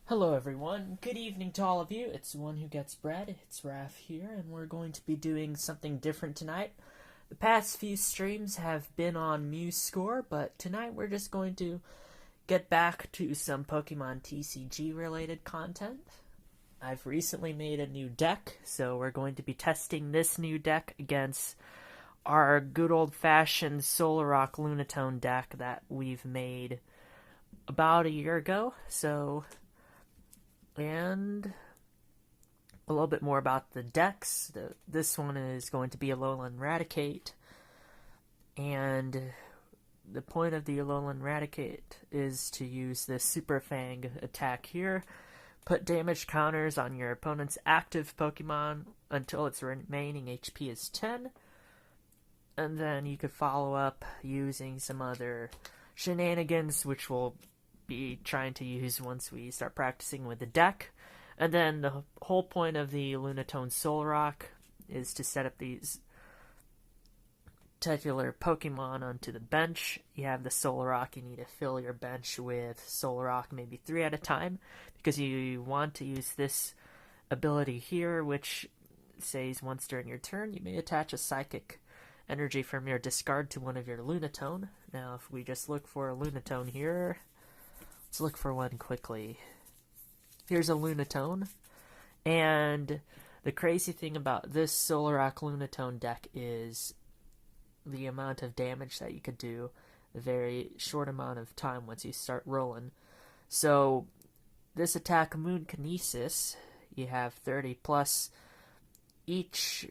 Hello everyone, good evening to all of you. It's the one who gets bread, it's Raph here, and we're going to be doing something different tonight. The past few streams have been on MuseScore, but tonight we're just going to get back to some Pokemon TCG related content. I've recently made a new deck, so we're going to be testing this new deck against our good old fashioned Solrock Lunatone deck that we've made about a year ago. And a little bit more about the decks. This one is going to be Alolan Raticate, and the point of the Alolan Raticate is to use this Super Fang attack here. Put damage counters on your opponent's active Pokemon until its remaining HP is 10, and then you could follow up using some other shenanigans, which we'll be trying to use once we start practicing with the deck. And then the whole point of the Lunatone Solrock is to set up these particular Pokemon onto the bench. You have the Solrock, you need to fill your bench with Solrock, maybe 3 at a time, because you want to use this ability here, which says once during your turn you may attach a psychic energy from your discard to one of your Lunatone. Now if we just look for a Lunatone here, let's look for one quickly. Here's a Lunatone, and the crazy thing about this Solrock Lunatone deck is the amount of damage that you could do a very short amount of time once you start rolling. So this attack, Moon Kinesis, you have 30 plus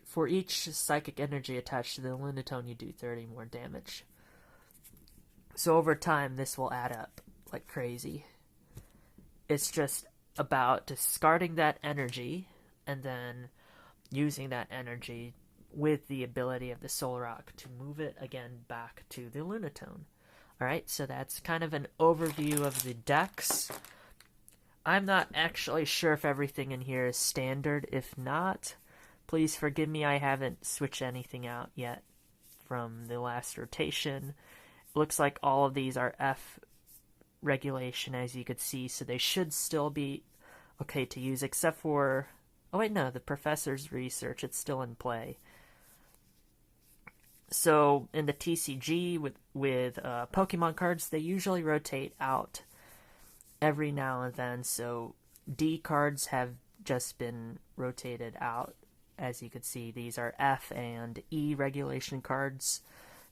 for each psychic energy attached to the Lunatone, you do 30 more damage. So over time this will add up like crazy. It's just about discarding that energy and then using that energy with the ability of the Solrock to move it again back to the Lunatone. Alright, so that's kind of an overview of the decks. I'm not actually sure if everything in here is standard. If not, please forgive me, I haven't switched anything out yet from the last rotation. It looks like all of these are F regulation, as you could see, so they should still be okay to use, except for, oh wait, no, the professor's research, it's still in play. So in the TCG with Pokemon cards, they usually rotate out every now and then, so D cards have just been rotated out. As you could see, these are F and E regulation cards.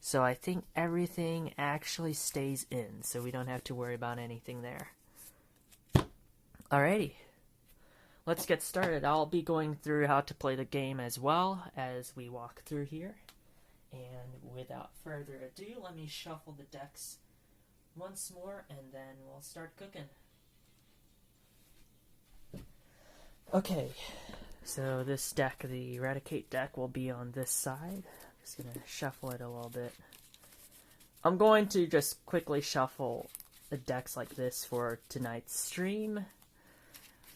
So I think everything actually stays in, so we don't have to worry about anything there. Alrighty, let's get started. I'll be going through how to play the game as well as we walk through here. And without further ado, let me shuffle the decks once more, and then we'll start cooking. Okay, so this deck, the Raticate deck, will be on this side. Just gonna shuffle it a little bit. I'm going to just quickly shuffle the decks like this for tonight's stream.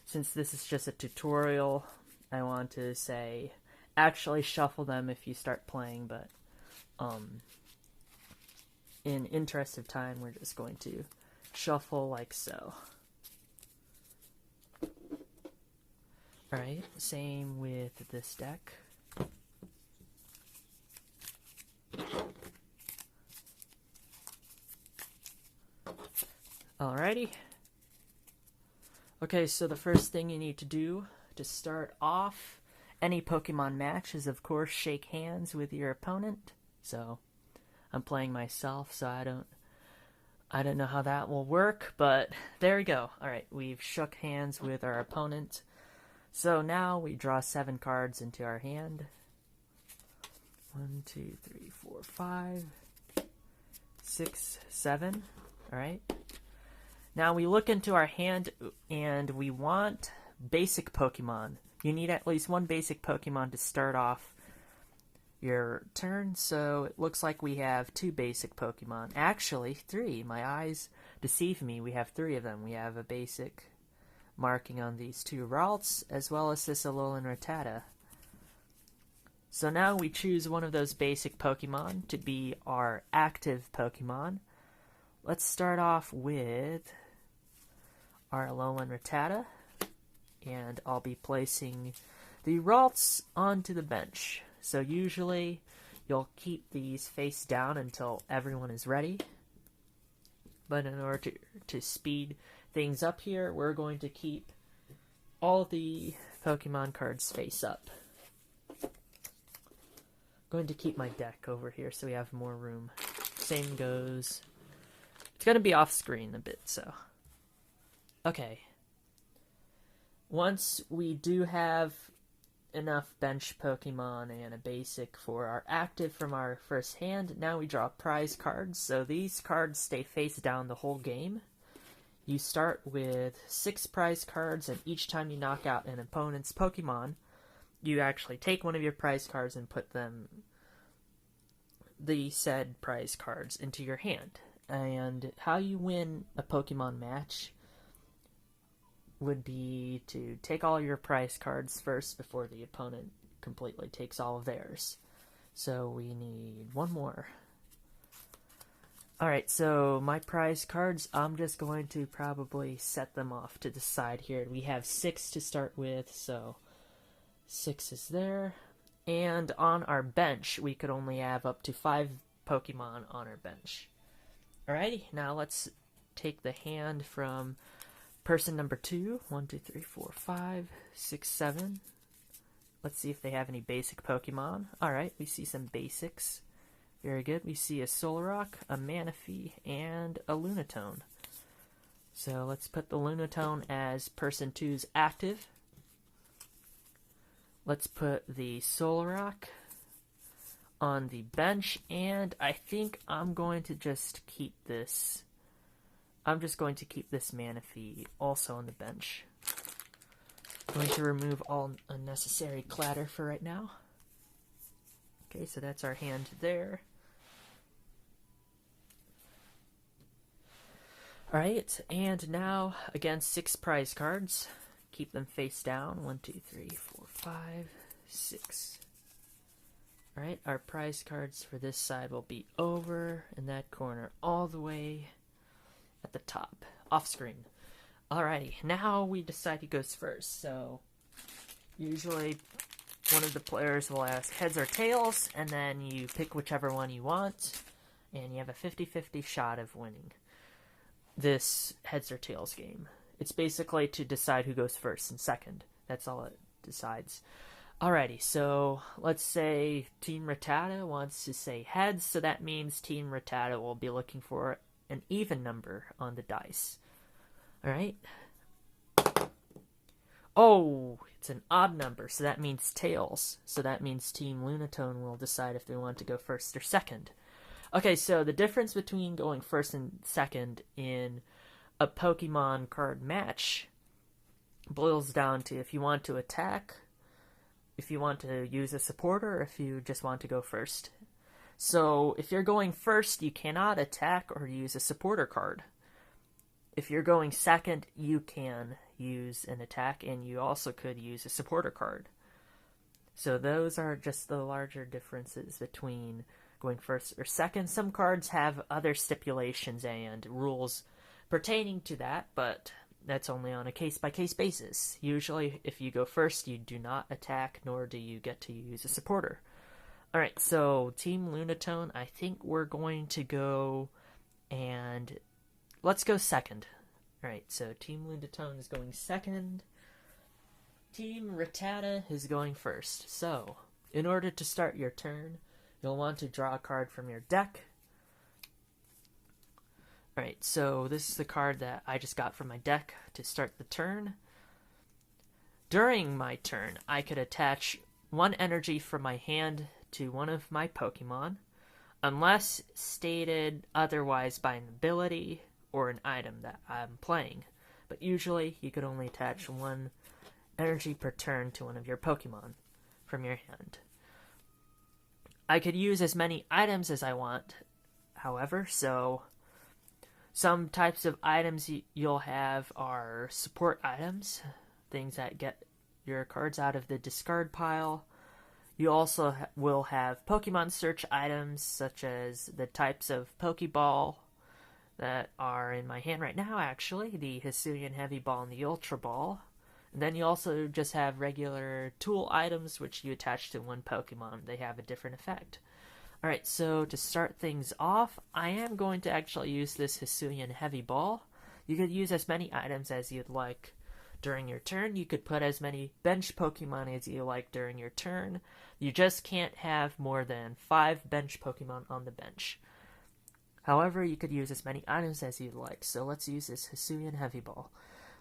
Since this is just a tutorial, I want to say actually shuffle them if you start playing, but in interest of time, we're just going to shuffle like so. Alright, same with this deck. Alrighty. Okay, so the first thing you need to do to start off any Pokemon match is, of course, shake hands with your opponent. So, I'm playing myself, so I don't know how that will work, but there we go. Alright, we've shook hands with our opponent. So now we draw 7 cards into our hand. 1, 2, 3, 4, 5, 6, 7. Alright. Now we look into our hand and we want basic Pokemon. You need at least one basic Pokemon to start off your turn, so it looks like we have 2 basic Pokemon. Actually, 3. My eyes deceive me. We have 3 of them. We have a basic marking on these 2 Ralts, as well as this Alolan Rattata. So now we choose one of those basic Pokemon to be our active Pokemon. Let's start off with our Alolan Rattata, and I'll be placing the Ralts onto the bench. So usually you'll keep these face down until everyone is ready. But in order to speed things up here, we're going to keep all the Pokemon cards face up. Going to keep my deck over here so we have more room. Same goes. It's going to be off screen a bit, so. Okay. Once we do have enough bench Pokemon and a basic for our active from our first hand, now we draw prize cards. So these cards stay face down the whole game. You start with 6 prize cards, and each time you knock out an opponent's Pokemon, you actually take one of your prize cards and put the said prize cards into your hand. And how you win a Pokemon match would be to take all your prize cards first before the opponent completely takes all of theirs. So we need one more. Alright, so my prize cards, I'm just going to probably set them off to the side here. We have 6 to start with, so 6 is there. And on our bench, we could only have up to 5 Pokemon on our bench. Alrighty, now let's take the hand from person number 2. 1, 2, 3, 4, 5, 6, 7. Let's see if they have any basic Pokemon. Alright, we see some basics. Very good. We see a Solrock, a Manaphy, and a Lunatone. So let's put the Lunatone as person 2's active. Let's put the Solrock on the bench, and I think I'm going to just keep this. I'm just going to keep this Manaphy also on the bench. I'm going to remove all unnecessary clatter for right now. Okay, so that's our hand there. Alright, and now, again, 6 prize cards. Keep them face down. 1, 2, 3, 4, 5, 6. Alright, our prize cards for this side will be over in that corner, all the way at the top, off screen. Alrighty, now we decide who goes first. So, usually one of the players will ask heads or tails, and then you pick whichever one you want, and you have a 50-50 shot of winning this heads or tails game. It's basically to decide who goes first and second. That's all it decides. Alrighty, so let's say Team Rattata wants to say heads, so that means Team Rattata will be looking for an even number on the dice. Alright. Oh, it's an odd number, so that means tails. So that means Team Lunatone will decide if they want to go first or second. Okay, so the difference between going first and second in a Pokemon card match boils down to if you want to attack, if you want to use a supporter, or if you just want to go first. So if you're going first, you cannot attack or use a supporter card. If you're going second, you can use an attack, and you also could use a supporter card. So those are just the larger differences between going first or second. Some cards have other stipulations and rules pertaining to that, but that's only on a case-by-case basis. Usually, if you go first, you do not attack, nor do you get to use a supporter. Alright, so Team Lunatone, I think we're going to go, and let's go second. Alright, so Team Lunatone is going second. Team Rattata is going first. So, in order to start your turn, you'll want to draw a card from your deck. Alright, so this is the card that I just got from my deck to start the turn. During my turn, I could attach 1 energy from my hand to one of my Pokemon, unless stated otherwise by an ability or an item that I'm playing. But usually, you could only attach 1 energy per turn to one of your Pokemon from your hand. I could use as many items as I want, however, so some types of items you'll have are support items, things that get your cards out of the discard pile. You also will have Pokemon search items, such as the types of Pokeball, that are in my hand right now, actually. The Hisuian Heavy Ball and the Ultra Ball. And then you also just have regular tool items which you attach to one Pokemon. They have a different effect. Alright, so to start things off, I am going to actually use this Hisuian Heavy Ball. You could use as many items as you'd like during your turn. You could put as many bench Pokemon as you like during your turn. You just can't have more than 5 bench Pokemon on the bench. However, you could use as many items as you'd like, so let's use this Hisuian Heavy Ball.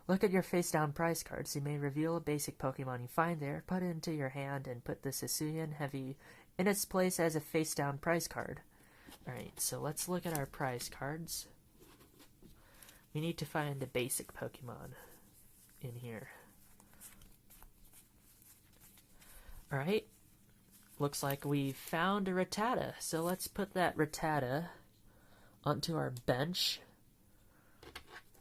Look at your face-down prize cards. You may reveal a basic Pokemon you find there, put it into your hand, and put this Hisuian Heavy in its place as a face-down prize card. Alright, so let's look at our prize cards. We need to find a basic Pokemon in here. Alright, looks like we found a Rattata, so let's put that Rattata onto our bench.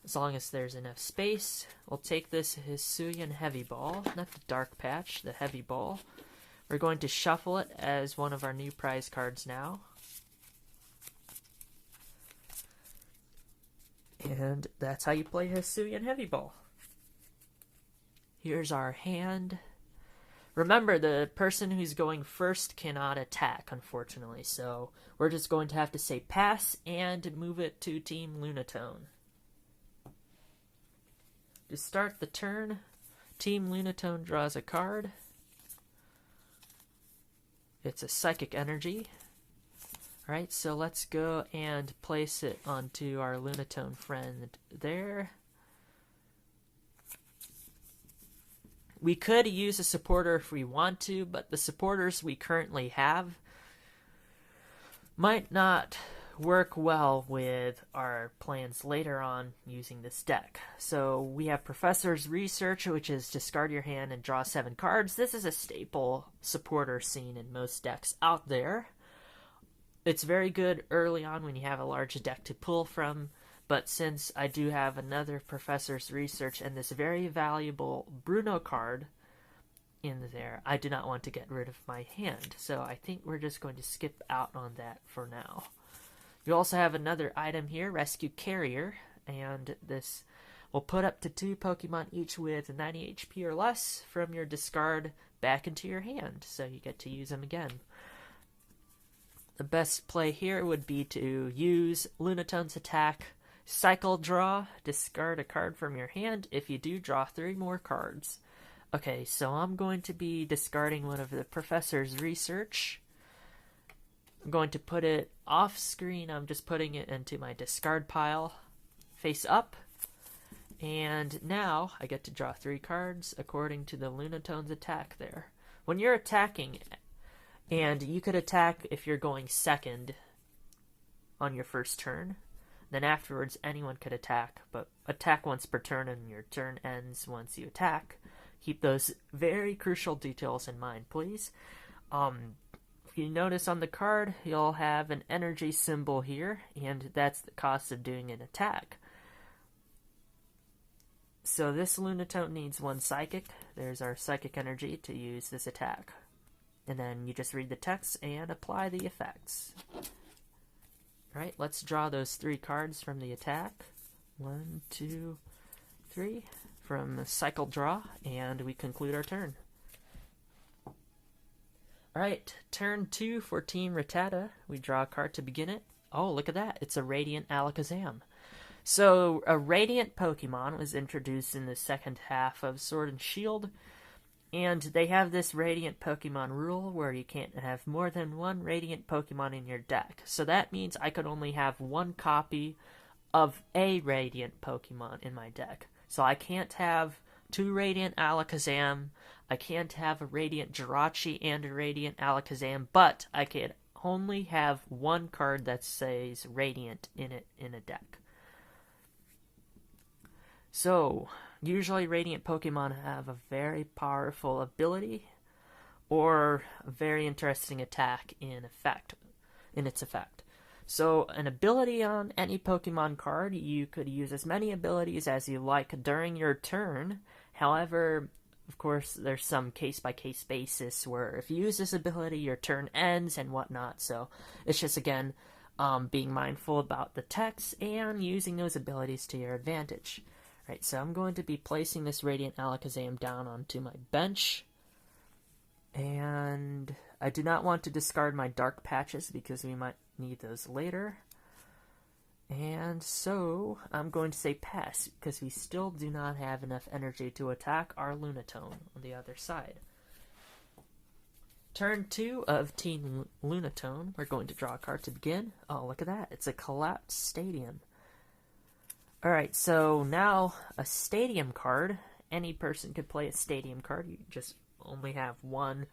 As long as there's enough space, we'll take this Hisuian Heavy Ball, not the Dark Patch, the Heavy Ball. We're going to shuffle it as one of our new prize cards now. And that's how you play Hisuian Heavy Ball. Here's our hand. Remember, the person who's going first cannot attack, unfortunately, so we're just going to have to say pass and move it to Team Lunatone. To start the turn, Team Lunatone draws a card. It's a Psychic Energy. Alright, so let's go and place it onto our Lunatone friend there. We could use a supporter if we want to, but the supporters we currently have might not work well with our plans later on using this deck. So we have Professor's Research, which is discard your hand and draw 7 cards. This is a staple supporter seen in most decks out there. It's very good early on when you have a large deck to pull from, but since I do have another Professor's Research and this very valuable Bruno card in there, I do not want to get rid of my hand. So I think we're just going to skip out on that for now. You also have another item here, Rescue Carrier, and this will put up to 2 Pokemon each with 90 HP or less from your discard back into your hand, so you get to use them again. The best play here would be to use Lunatone's attack, Cycle Draw, discard a card from your hand. If you do, draw 3 more cards. Okay, so I'm going to be discarding one of the Professor's Research. I'm going to put it off screen. I'm just putting it into my discard pile, face up. And now I get to draw 3 cards according to the Lunatone's attack there. When you're attacking, and you could attack if you're going second on your first turn, then afterwards anyone could attack, but attack once per turn and your turn ends once you attack. Keep those very crucial details in mind, please. If you notice on the card, you'll have an energy symbol here, and that's the cost of doing an attack. So this Lunatone needs 1 Psychic. There's our Psychic Energy to use this attack. And then you just read the text and apply the effects. Alright, let's draw those 3 cards from the attack. 1, 2, 3 from the Cycle Draw, and we conclude our turn. Alright, turn 2 for Team Rattata. We draw a card to begin it. Oh, look at that. It's a Radiant Alakazam. So, a Radiant Pokemon was introduced in the second half of Sword and Shield, and they have this Radiant Pokemon rule where you can't have more than 1 Radiant Pokemon in your deck. So that means I could only have 1 copy of a Radiant Pokemon in my deck. So I can't have 2 Radiant Alakazam, I can't have a Radiant Jirachi and a Radiant Alakazam, but I could only have 1 card that says Radiant in it in a deck. So, usually Radiant Pokemon have a very powerful ability or a very interesting attack in its effect. So, an ability on any Pokemon card, you could use as many abilities as you like during your turn. However, of course, there's some case-by-case basis where if you use this ability, your turn ends and whatnot. So, it's just, again, being mindful about the text and using those abilities to your advantage. Right, so I'm going to be placing this Radiant Alakazam down onto my bench. And I do not want to discard my Dark Patches because we might need those later. And so I'm going to say pass because we still do not have enough energy to attack our Lunatone on the other side. Turn 2 of Team Lunatone. We're going to draw a card to begin. Oh, look at that. It's a collapsed stadium. Alright, so now a stadium card. Any person could play a stadium card. You just only have one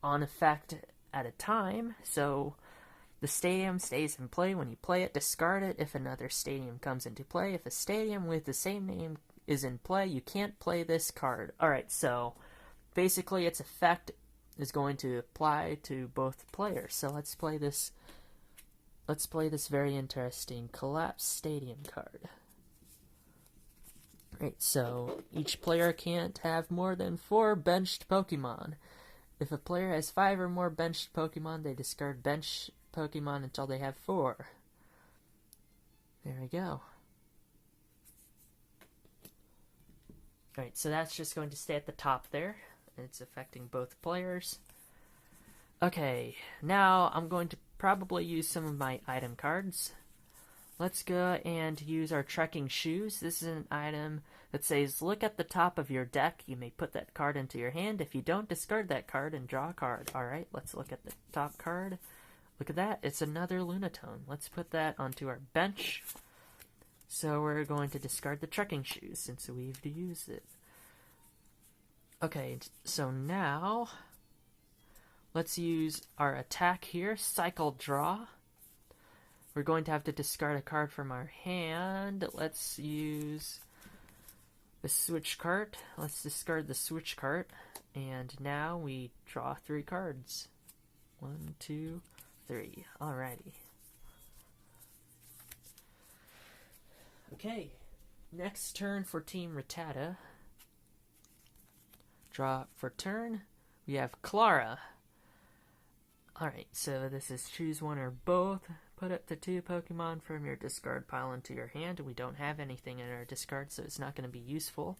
on effect at a time. So the stadium stays in play when you play it. Discard it if another stadium comes into play. If a stadium with the same name is in play, you can't play this card. Alright, so basically its effect is going to apply to both players. So let's play this very interesting Collapsed Stadium card. Right, so each player can't have more than 4 benched Pokemon. If a player has 5 or more benched Pokemon, they discard benched Pokemon until they have 4. There we go. Alright, so that's just going to stay at the top there. It's affecting both players. Okay, now I'm going to probably use some of my item cards. Let's go and use our Trekking Shoes. This is an item that says, look at the top of your deck. You may put that card into your hand. If you don't, discard that card and draw a card. Alright, let's look at the top card. Look at that. It's another Lunatone. Let's put that onto our bench. So we're going to discard the Trekking Shoes since we've used it. Okay, so now let's use our attack here, Cycle Draw. We're going to have to discard a card from our hand. Let's use the Switch card. Let's discard the Switch card. And now we draw 3 cards. 1, 2, 3. Alrighty. Okay, next turn for Team Rattata. Draw for turn. We have Clara. Alright, so this is choose one or both. Put up to 2 Pokemon from your discard pile into your hand. We don't have anything in our discard, so it's not going to be useful.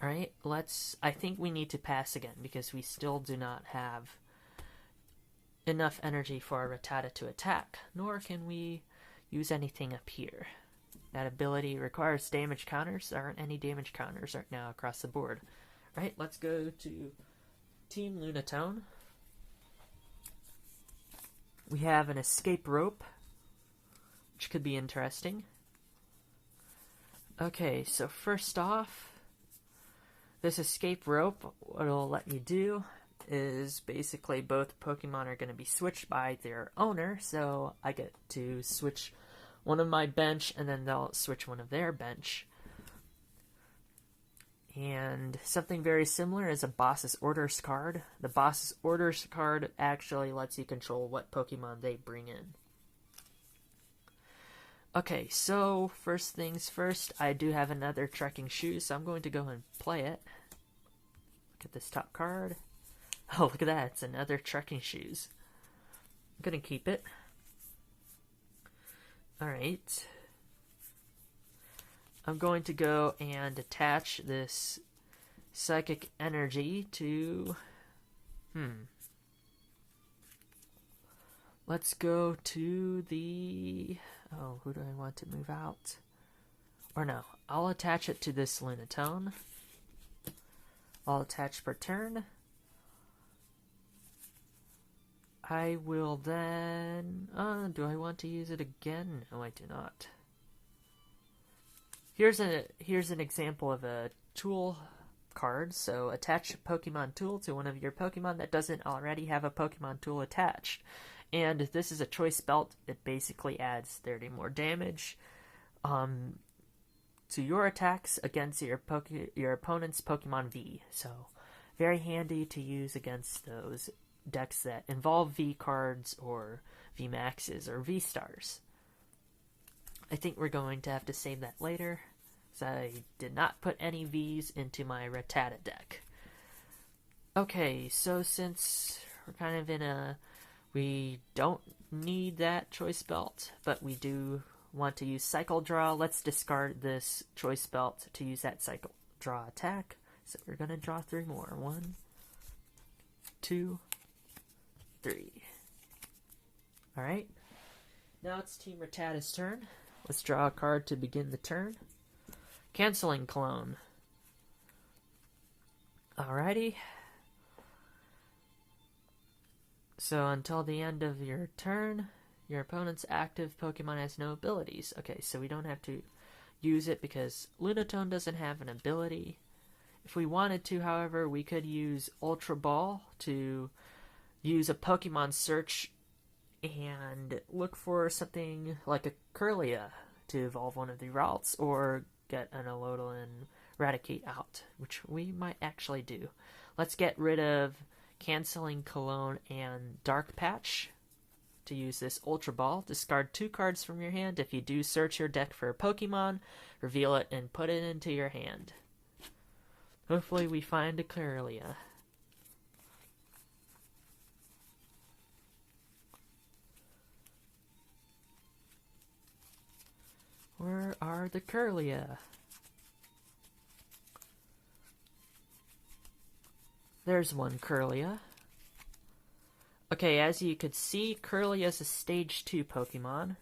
Alright, I think we need to pass again because we still do not have enough energy for our Rattata to attack, nor can we use anything up here. That ability requires damage counters. There aren't any damage counters right now across the board. Right, let's go to Team Lunatone. We have an Escape Rope, which could be interesting. Okay, so first off, this Escape Rope, what it'll let you do is basically both Pokemon are going to be switched by their owner, so I get to switch one of my bench, and then they'll switch one of their bench. And something very similar is a Boss's Orders card. The Boss's Orders card actually lets you control what Pokemon they bring in. Okay, so first things first, I do have another Trekking Shoes, so I'm going to go and play it. Look at this top card. Oh, look at that, it's another Trekking Shoes. I'm going to keep it. Alright. I'm going to go and attach this Psychic Energy to... Let's go to the... Oh, who do I want to move out? Or no, I'll attach it to this Lunatone. I'll attach per turn. I will then... do I want to use it again? No, I do not. Here's an example of a tool card. So attach Pokemon tool to one of your Pokemon that doesn't already have a Pokemon tool attached. And this is a choice belt. It basically adds 30 more damage to your attacks against your opponent's Pokemon V. So very handy to use against those decks that involve V cards or V Maxes or V Stars. I think we're going to have to save that later, so I did not put any Vs into my Rattata deck. Okay, so since we're kind of in a We don't need that choice belt, but we do want to use cycle draw. Let's discard this choice belt to use that cycle draw attack. So we're going to draw 3 more. 1, 2, 3. Alright. Now it's Team Rattata's turn. Let's draw a card to begin the turn. Canceling Clone. Alrighty. So until the end of your turn, your opponent's active Pokemon has no abilities. Okay, so we don't have to use it because Lunatone doesn't have an ability. If we wanted to, however, we could use Ultra Ball to use a Pokemon search and look for something like a Kirlia to evolve one of the routes, or get an Alolan Raticate out, which we might actually do. Let's get rid of Canceling Cologne and Dark Patch to use this Ultra Ball. Discard 2 cards from your hand. If you do search your deck for a Pokemon, reveal it and put it into your hand. Hopefully we find a Kirlia. Where are the Kirlia? There's one Kirlia. Okay, as you could see, Kirlia is a Stage 2 Pokemon,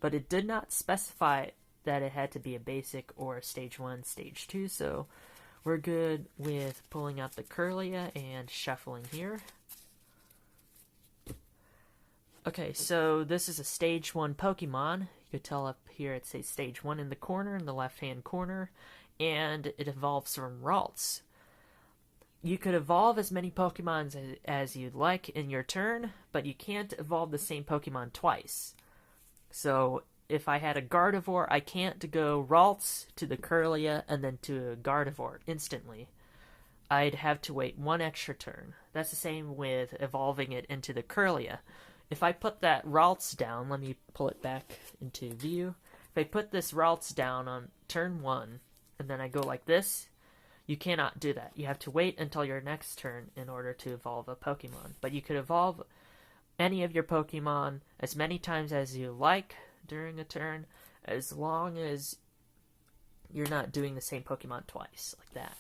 but it did not specify that it had to be a basic or a Stage 1, Stage 2, so we're good with pulling out the Kirlia and shuffling here. Okay, so this is a Stage 1 Pokemon. You could tell up here it says Stage 1 in the corner, in the left-hand corner, and it evolves from Ralts. You could evolve as many Pokemon as you'd like in your turn, but you can't evolve the same Pokemon twice. So if I had a Gardevoir, I can't go Ralts to the Kirlia and then to a Gardevoir instantly. I'd have to wait 1 extra turn. That's the same with evolving it into the Kirlia. If I put that Ralts down, let me pull it back into view. If I put this Ralts down on turn 1, and then I go like this, you cannot do that. You have to wait until your next turn in order to evolve a Pokemon. But you could evolve any of your Pokemon as many times as you like during a turn, as long as you're not doing the same Pokemon twice, like that.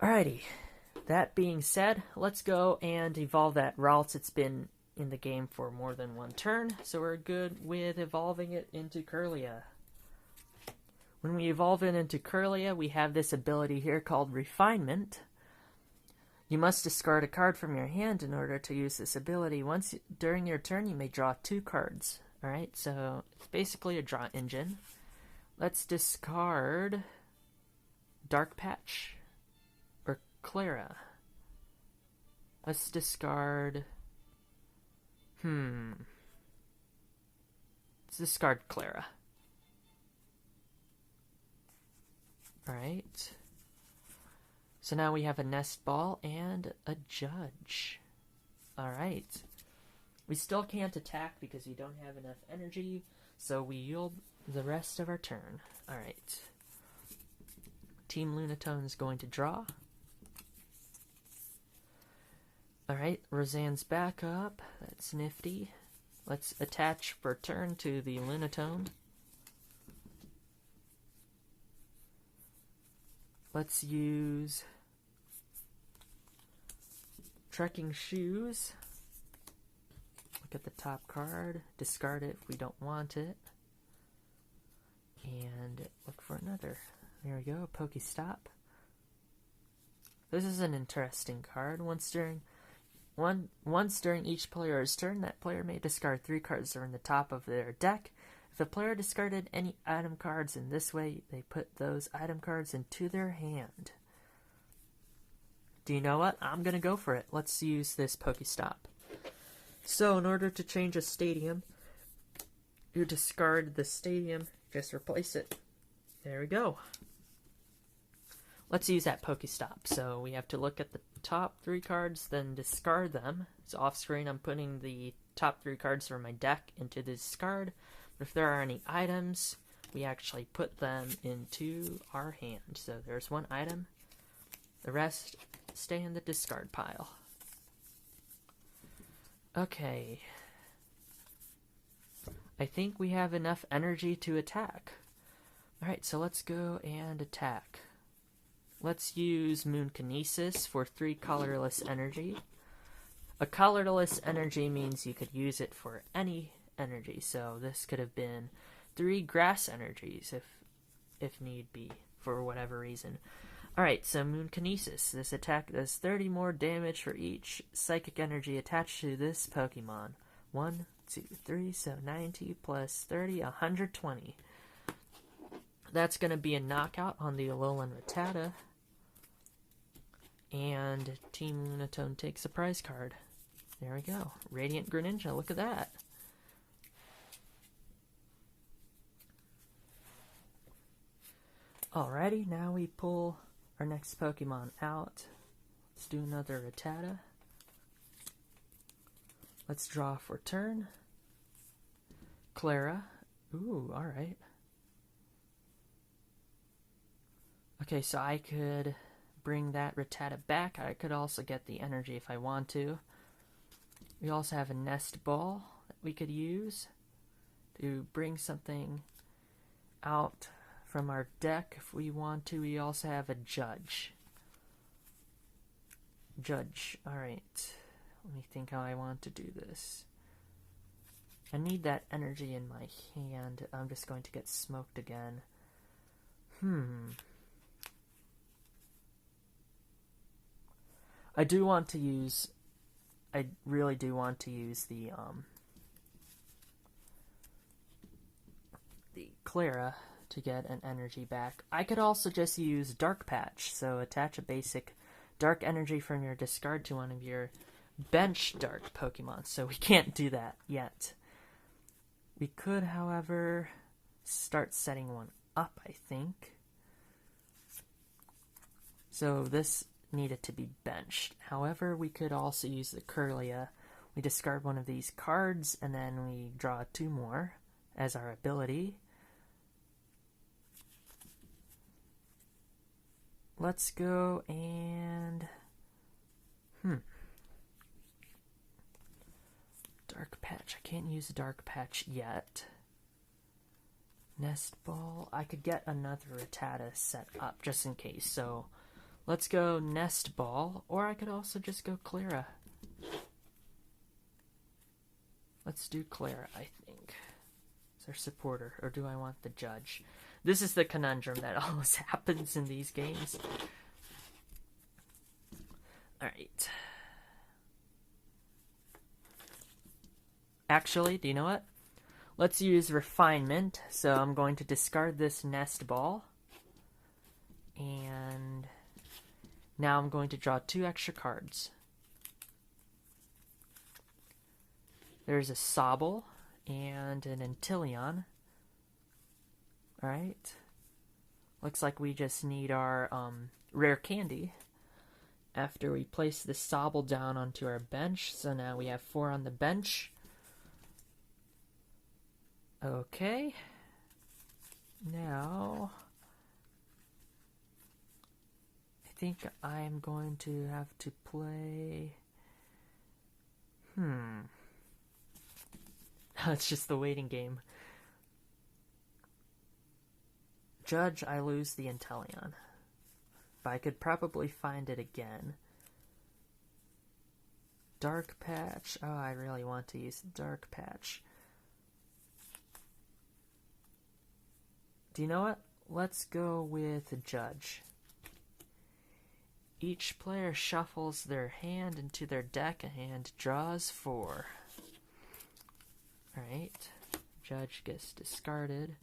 Alrighty. That being said, let's go and evolve that Ralts. It's been in the game for more than 1 turn, so we're good with evolving it into Kirlia. When we evolve it into Kirlia, we have this ability here called Refinement. You must discard a card from your hand in order to use this ability. Once during your turn, you may draw 2 cards. Alright, so it's basically a draw engine. Let's discard Dark Patch or Clara. Let's discard... Let's discard Clara. Alright. So now we have a Nest Ball and a Judge. Alright. We still can't attack because we don't have enough energy, so we yield the rest of our turn. Alright. Team Lunatone is going to draw. Alright, Roseanne's back up. That's nifty. Let's attach for turn to the Lunatone. Let's use Trekking Shoes. Look at the top card. Discard it if we don't want it. And look for another. There we go, Pokestop. This is an interesting card. Once during each player's turn, that player may discard 3 cards that are in the top of their deck. If a player discarded any item cards in this way, they put those item cards into their hand. Do you know what? I'm going to go for it. Let's use this Pokestop. So in order to change a stadium, you discard the stadium, just replace it. There we go. Let's use that Pokestop. So we have to look at the top 3 cards, then discard them. So off screen, I'm putting the top 3 cards from my deck into the discard. If there are any items, we actually put them into our hand. So there's 1 item. The rest stay in the discard pile. Okay. I think we have enough energy to attack. Alright, so let's go and attack. Let's use Moon Kinesis for 3 colorless energy. A colorless energy means you could use it for any energy, so this could have been 3 grass energies if need be, for whatever reason. Alright, so Moon Kinesis. This attack does 30 more damage for each psychic energy attached to this Pokemon. 1, 2, 3, so 90 plus 30, 120. That's going to be a knockout on the Alolan Rattata. And Team Lunatone takes a prize card. There we go. Radiant Greninja, look at that. Alrighty, now we pull our next Pokemon out. Let's do another Rattata. Let's draw for turn. Clara. Ooh, alright. Okay, so I could bring that Rattata back. I could also get the energy if I want to. We also have a Nest Ball that we could use to bring something out from our deck if we want to. We also have a Judge. Alright. Let me think how I want to do this. I need that energy in my hand. I'm just going to get smoked again. I really do want to use the Clara to get an energy back. I could also just use Dark Patch, so attach a basic dark energy from your discard to one of your bench dark Pokemon, so we can't do that yet. We could, however, start setting one up, I think. So this needed to be benched. However, we could also use the Kirlia. We discard one of these cards, and then we draw 2 more as our ability. Let's go and... Dark Patch. I can't use Dark Patch yet. Nest Ball. I could get another Rattata set up just in case, so let's go Nest Ball, or I could also just go Clara. Let's do Clara, I think. It's our supporter, or do I want the Judge? This is the conundrum that always happens in these games. Alright. Actually, do you know what? Let's use Refinement. So I'm going to discard this Nest Ball. And now I'm going to draw 2 extra cards. There's a Sobble and an Inteleon. Alright. Looks like we just need our rare candy after we place the Sobble down onto our bench. So now we have 4 on the bench. Okay. Now, I think I'm going to have to play... It's just the waiting game. Judge, I lose the Inteleon. But I could probably find it again. Dark Patch. Oh, I really want to use Dark Patch. Do you know what? Let's go with Judge. Each player shuffles their hand into their deck and draws 4. Alright. Judge gets discarded.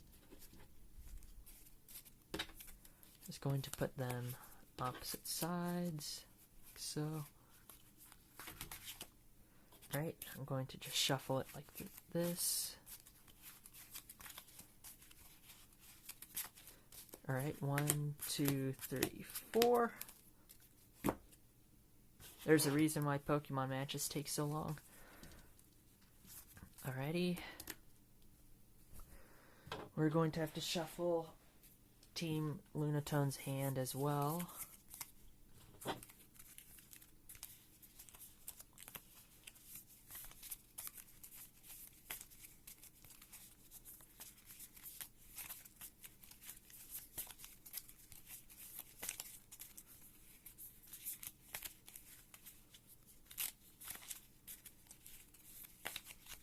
Just going to put them opposite sides, like so. Alright, I'm going to just shuffle it like this. Alright, 1, 2, 3, 4. There's a reason why Pokemon matches take so long. Alrighty. We're going to have to shuffle Team Lunatone's hand as well.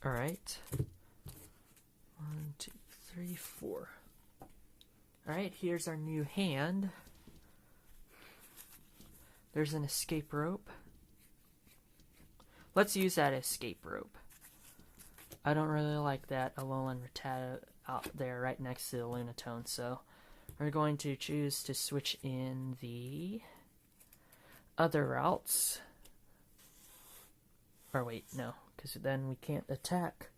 Alright. 1, 2, 3, 4. Alright, here's our new hand. There's an escape rope. Let's use that escape rope. I don't really like that Alolan Rattata out there right next to the Lunatone, so we're going to choose to switch in the other routes. Or wait, no, because then we can't attack.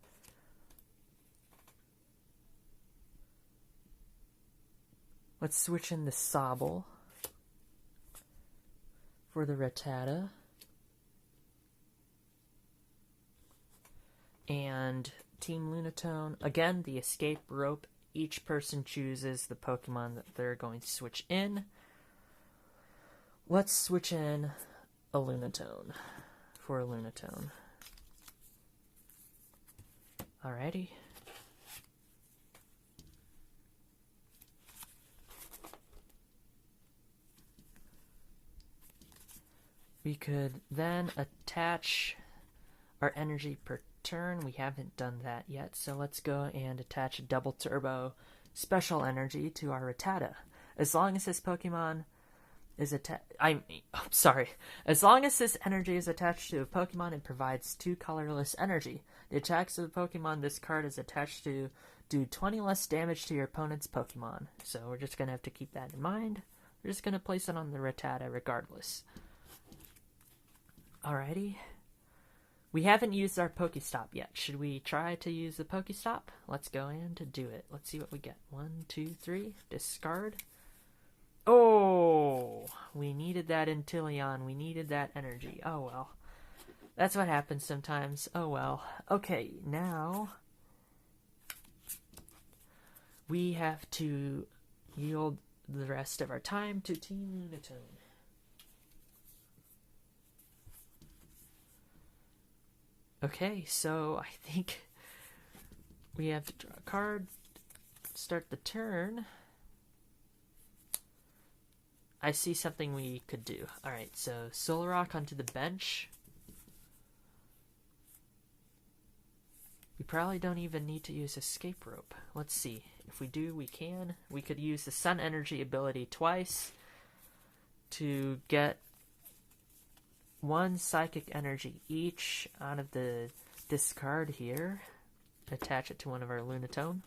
Let's switch in the Sobble for the Rattata. And Team Lunatone, again, the escape rope. Each person chooses the Pokemon that they're going to switch in. Let's switch in a Lunatone for a Lunatone. Alrighty. We could then attach our energy per turn. We haven't done that yet, so let's go and attach a double turbo special energy to our Rattata. As long as this Pokemon is as long as this energy is attached to a Pokemon, it provides 2 colorless energy. The attacks of the Pokemon this card is attached to do 20 less damage to your opponent's Pokemon. So we're just going to have to keep that in mind. We're just going to place it on the Rattata regardless. Alrighty. We haven't used our Pokestop yet. Should we try to use the Pokestop? Let's go in to do it. Let's see what we get. 1, 2, 3. Discard. Oh! We needed that Inteleon. We needed that energy. Oh well. That's what happens sometimes. Oh well. Okay, now we have to yield the rest of our time to Team Lunatone. Okay, so I think we have to draw a card, start the turn. I see something we could do. Alright, so Solrock onto the bench. We probably don't even need to use Escape Rope. Let's see. If we do, we can. We could use the Sun Energy ability twice to get 1 Psychic Energy each out of the discard here. Attach it to one of our Lunatone.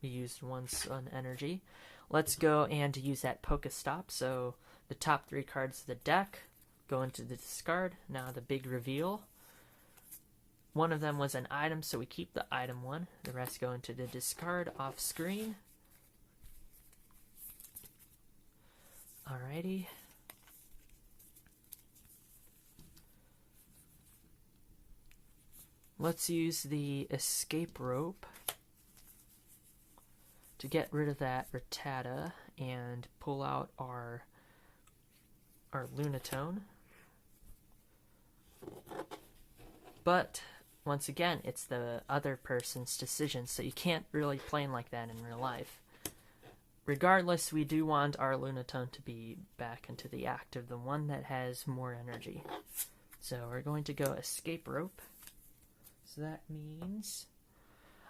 We used 1 Sun Energy. Let's go and use that Pokestop. So the top 3 cards of the deck go into the discard. Now the big reveal. One of them was an item, so we keep the item one. The rest go into the discard off screen. Alrighty. Let's use the escape rope to get rid of that Rattata and pull out our Lunatone. But once again, it's the other person's decision, so you can't really play like that in real life. Regardless, we do want our Lunatone to be back into the active, the one that has more energy. So we're going to go escape rope. So that means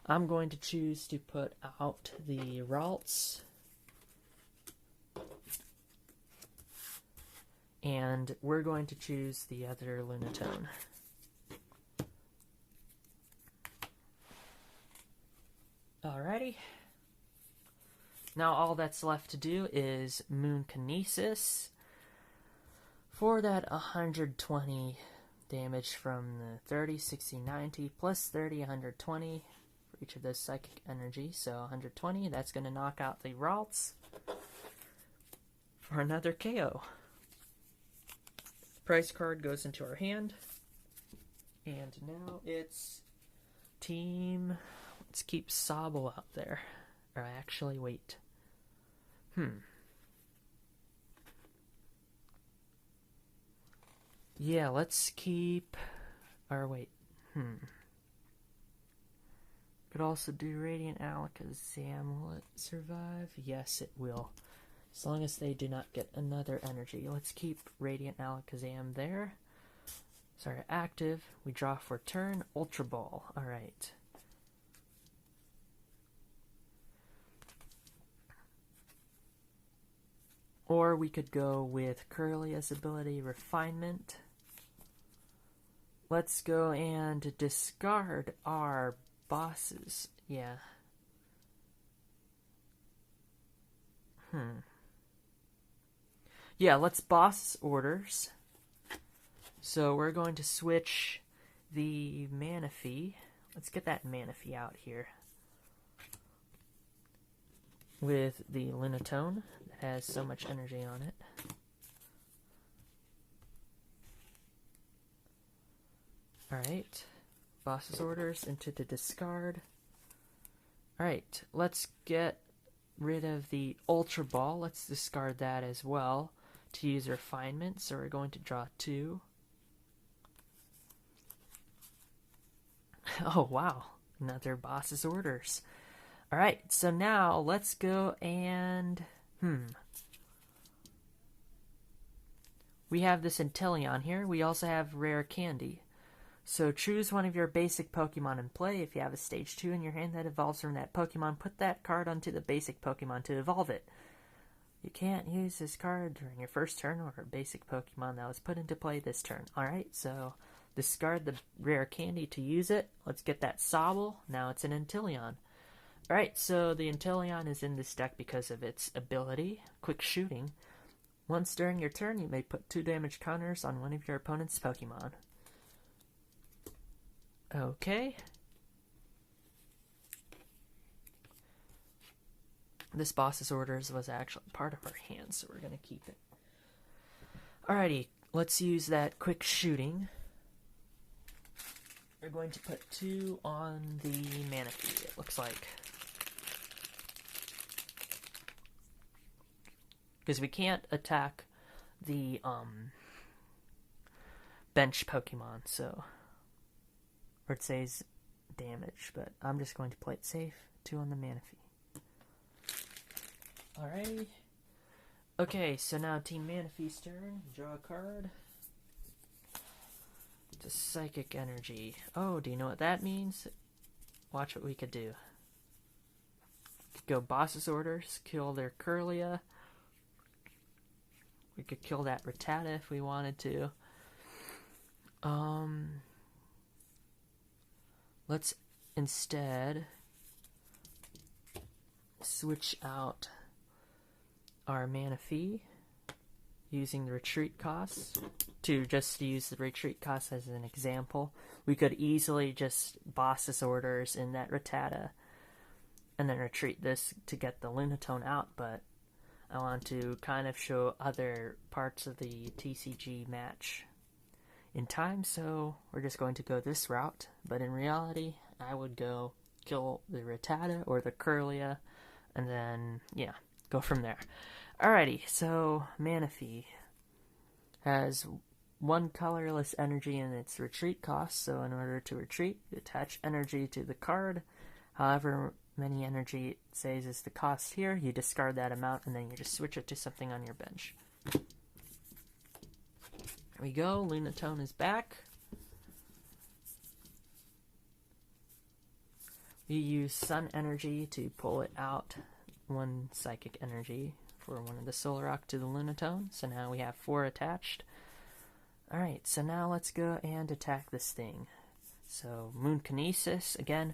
I'm going to choose to put out the Ralts. And we're going to choose the other Lunatone. Alrighty. Now all that's left to do is Moon Kinesis for that 120 damage from the 30, 60, 90, plus 30, 120 for each of those psychic energy. So 120, that's going to knock out the Ralts for another KO. Prize card goes into our hand. And now it's Team... Let's keep Sobble out there. Or actually, wait. Yeah, let's keep... Or wait. Could also do Radiant Alakazam. Will it survive? Yes, it will. As long as they do not get another energy. Let's keep Radiant Alakazam there. Sorry, active. We draw for turn. Ultra Ball. Alright. Or we could go with Curlia's ability, Refinement. Let's go and discard our bosses. Yeah. Yeah, let's boss orders. So we're going to switch the Manaphy. Let's get that Manaphy out here. With the Lunatone that has so much energy on it. Alright. Boss's orders into the discard. Alright, let's get rid of the Ultra Ball. Let's discard that as well to use Refinement. So we're going to draw 2. Oh, wow. Another boss's orders. Alright, so now let's go and... We have this Inteleon here. We also have Rare Candy. So choose one of your basic Pokemon in play. If you have a Stage 2 in your hand that evolves from that Pokemon, put that card onto the basic Pokemon to evolve it. You can't use this card during your first turn or a basic Pokemon that was put into play this turn. Alright, so discard the Rare Candy to use it. Let's get that Sobble. Now it's an Inteleon. Alright, so the Inteleon is in this deck because of its ability, Quick Shooting. Once during your turn, you may put 2 damage counters on one of your opponent's Pokemon. Okay. This boss's orders was actually part of our hand, so we're going to keep it. Alrighty, let's use that Quick Shooting. We're going to put 2 on the Manaphy, it looks like. Because we can't attack the bench Pokemon, so... Or it says damage, but I'm just going to play it safe. 2 on the Manaphy. Alrighty. Okay, so now Team Manaphy's turn. Draw a card. It's a Psychic Energy. Oh, do you know what that means? Watch what we could do. Could go Boss's Orders, kill their Curlia. We could kill that Rattata if we wanted to. Let's instead switch out our Manaphy using the retreat costs. To just use the retreat costs as an example, we could easily just Boss's Orders in that Rattata and then retreat this to get the Lunatone out, but I want to kind of show other parts of the TCG match in time, so we're just going to go this route. But in reality, I would go kill the Rattata or the Curlia, and then, yeah, go from there. Alrighty, so Manaphy has 1 colorless energy in its retreat cost, so in order to retreat, you attach energy to the card. However many energy it says is the cost here, you discard that amount, and then you just switch it to something on your bench. There we go, Lunatone is back. We use Sun Energy to pull it out, 1 Psychic Energy for one of the Solrock to the Lunatone, so now we have 4 attached. Alright, so now let's go and attack this thing. So, Moon Kinesis, again,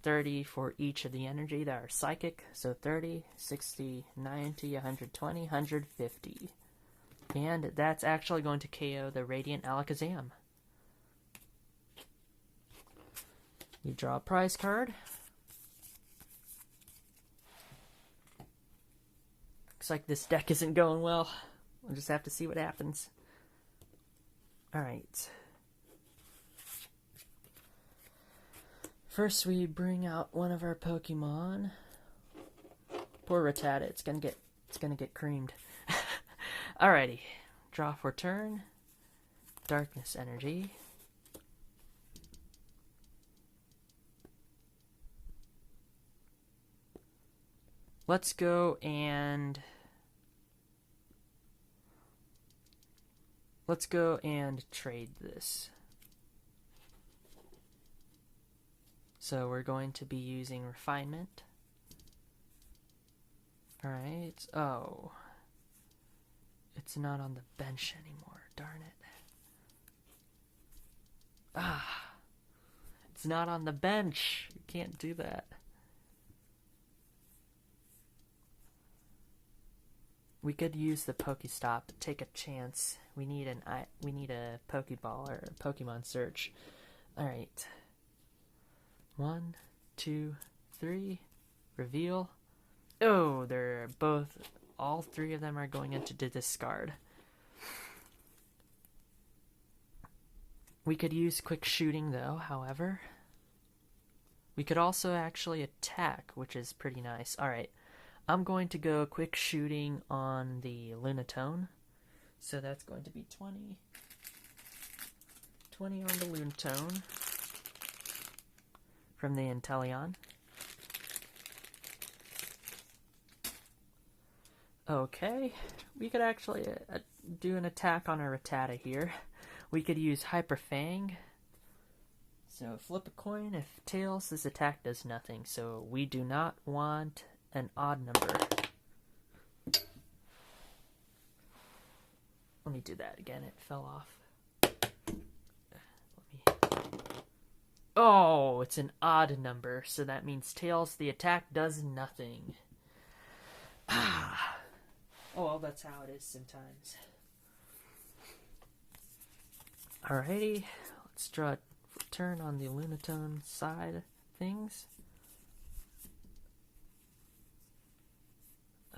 30 for each of the energy that are Psychic, so 30, 60, 90, 120, 150. And that's actually going to KO the Radiant Alakazam. You draw a prize card. Looks like this deck isn't going well. We'll just have to see what happens. Alright. First we bring out one of our Pokemon. Poor Rattata, it's gonna get creamed. Alrighty. Draw for turn. Darkness Energy. Let's go and let's go and trade this. So we're going to be using refinement. Alright, oh. It's not on the bench anymore, darn it. Ah, it's not on the bench. You can't do that. We could use the Pokestop, take a chance. We need a Pokeball or a Pokemon search. Alright. 1, 2, 3. Reveal. Oh, they're both, all three of them are going into the discard. We could use quick shooting though, however. We could also actually attack, which is pretty nice. Alright, I'm going to go quick shooting on the Lunatone. So that's going to be 20. 20 on the Lunatone from the Inteleon. Okay, we could actually do an attack on a Rattata here. We could use Hyper Fang. So flip a coin. If tails, this attack does nothing. So we do not want an odd number. Let me do that again. It fell off. Oh, it's an odd number. So that means tails, the attack does nothing. Ah. Oh, well, that's how it is sometimes. Alrighty, let's draw a turn on the Lunatone side of things.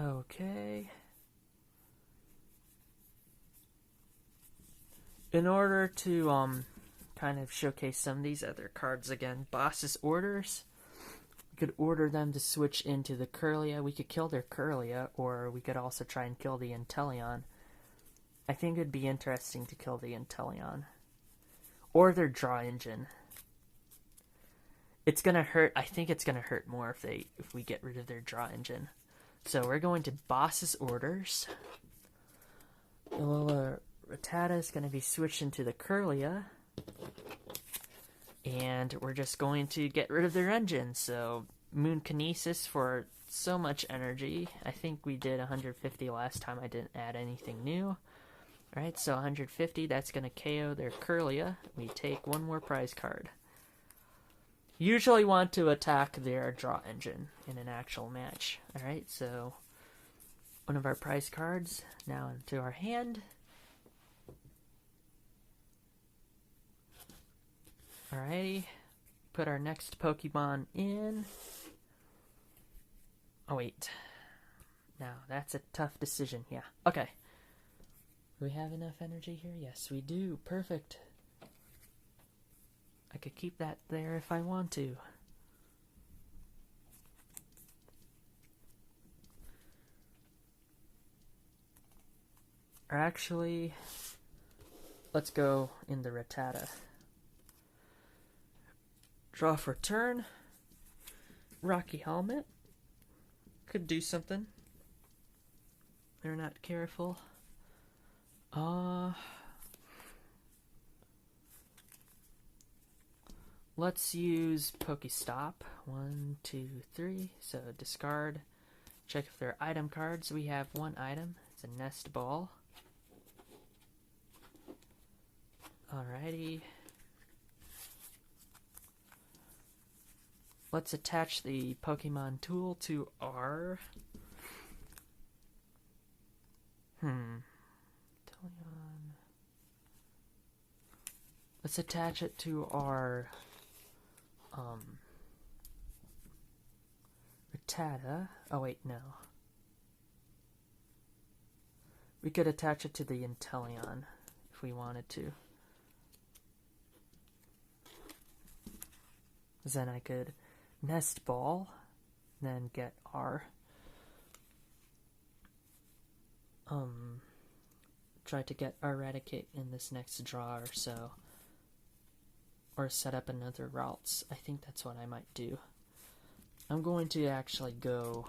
Okay. In order to kind of showcase some of these other cards again, Boss's Orders. We could order them to switch into the Kirlia. We could kill their Kirlia, or we could also try and kill the Inteleon. I think it'd be interesting to kill the Inteleon. Or their draw engine. It's gonna hurt. I think it's gonna hurt more if we get rid of their draw engine. So we're going to Boss's Orders. Alolan Rattata is gonna be switched into the Kirlia. And we're just going to get rid of their engine. So Moon Kinesis for so much energy. I think we did 150 last time. I didn't add anything new. Alright, so 150, that's going to KO their Kirlia. We take one more prize card. Usually want to attack their draw engine in an actual match. Alright, so one of our prize cards now into our hand. Alrighty, put our next Pokemon in. Oh wait, now that's a tough decision, yeah. Okay. Do we have enough energy here? Yes, we do. Perfect. I could keep that there if I want to. Or actually, let's go in the Rattata. Draw for turn. Rocky Helmet. Could do something. They're not careful. Let's use Pokestop. 1, 2, 3. So discard. Check if there are item cards. We have one item. It's a Nest Ball. Alrighty. Let's attach the Pokemon tool to our... Let's attach it to our Rattata. Oh wait, no. We could attach it to the Inteleon if we wanted to. Then I could Nest Ball, then get our try to get our Raticate in this next draw or so. Or set up another routes. I think that's what I might do. I'm going to actually go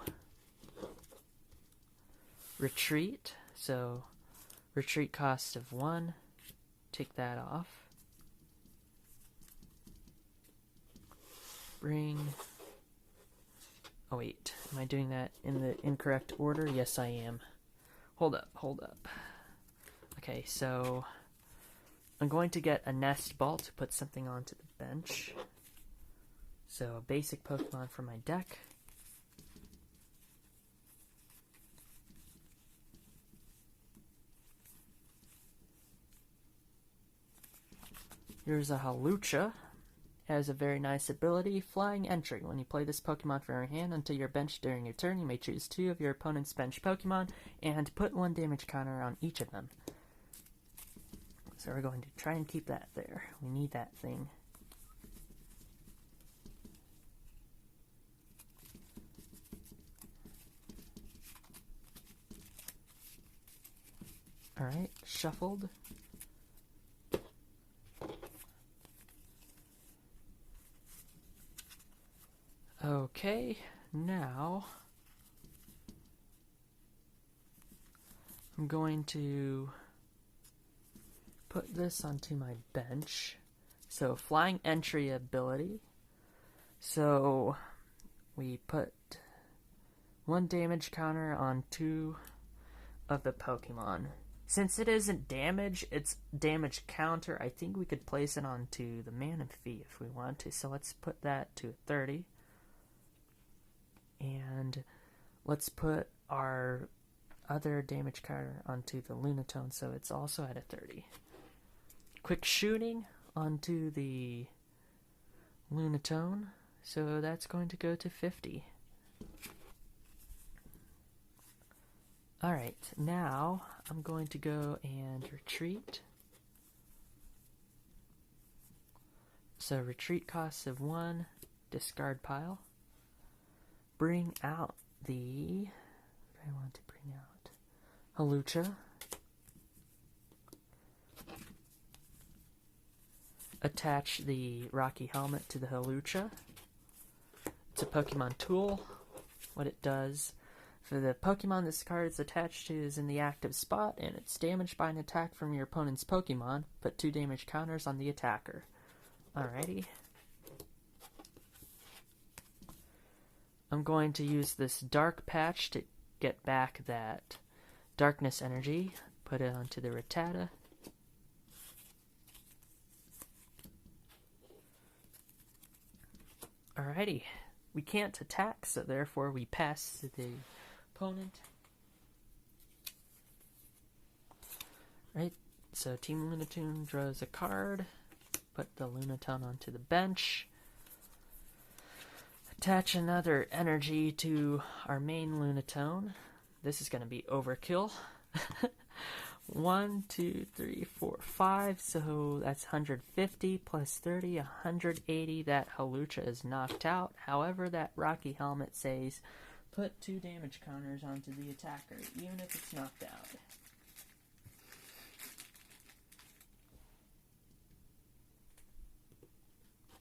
retreat. So retreat cost of 1. take that off. Bring... Oh wait, am I doing that in the incorrect order? Yes, I am. Hold up. Okay, so I'm going to get a nest ball to put something onto the bench. So a basic Pokemon from my deck. Here's a Hawlucha. Has a very nice ability, Flying Entry. When you play this Pokemon from your hand onto your bench during your turn, you may choose 2 of your opponent's bench Pokemon and put 1 damage counter on each of them. So we're going to try and keep that there. We need that thing. Alright, shuffled. Okay, now I'm going to put this onto my bench. So Flying Entry ability. So we put 1 damage counter on 2 of the Pokemon. Since it isn't damage, it's damage counter, I think we could place it onto the Manaphy if we want to. So let's put that to 30. And let's put our other damage counter onto the Lunatone, so it's also at a 30. Quick shooting onto the Lunatone, so that's going to go to 50. Alright, now I'm going to go and retreat. So retreat costs of 1, discard pile. Bring out the... What do I want to bring out? Hawlucha. Attach the Rocky Helmet to the Hawlucha. It's a Pokemon tool. What it does, for the Pokemon this card is attached to is in the active spot, and it's damaged by an attack from your opponent's Pokemon, put 2 damage counters on the attacker. Alrighty. I'm going to use this Dark Patch to get back that Darkness energy. Put it onto the Rattata. Alrighty. We can't attack, so therefore we pass to the opponent. Right, so Team Lunatone draws a card. Put the Lunatone onto the bench. Attach another energy to our main Lunatone. This is going to be overkill. 1, 2, 3, 4, 5. So that's 150 plus 30, 180. That Hawlucha is knocked out. However, that Rocky Helmet says put 2 damage counters onto the attacker, even if it's knocked out.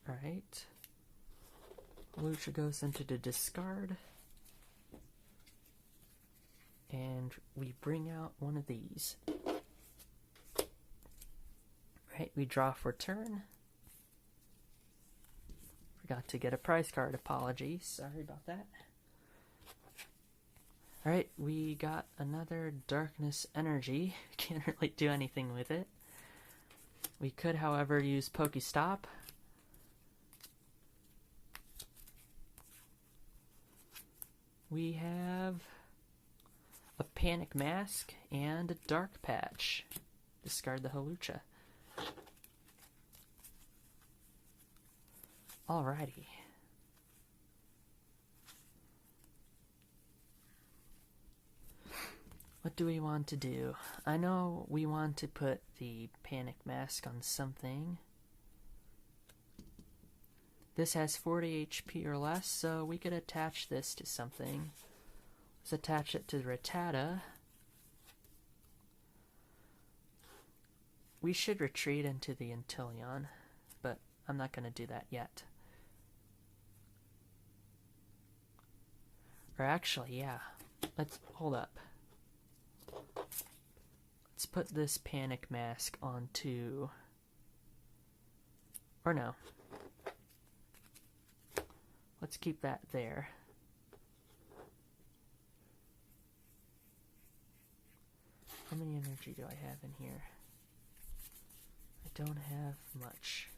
Alright. Hawlucha goes into the discard. And we bring out one of these. Right, we draw for turn. Forgot to get a prize card, apologies. Sorry about that. Alright, we got another Darkness energy. Can't really do anything with it. We could, however, use Pokestop. We have a Panic Mask and a Dark Patch. Discard the Hawlucha. Alrighty. What do we want to do? I know we want to put the Panic Mask on something. This has 40 HP or less, so we could attach this to something. Let's attach it to the Rattata. We should retreat into the Inteleon, but I'm not going to do that yet. Or actually, yeah. Let's hold up. Let's put this panic mask onto... Or no. Let's keep that there. How many energy do I have in here? I don't have much.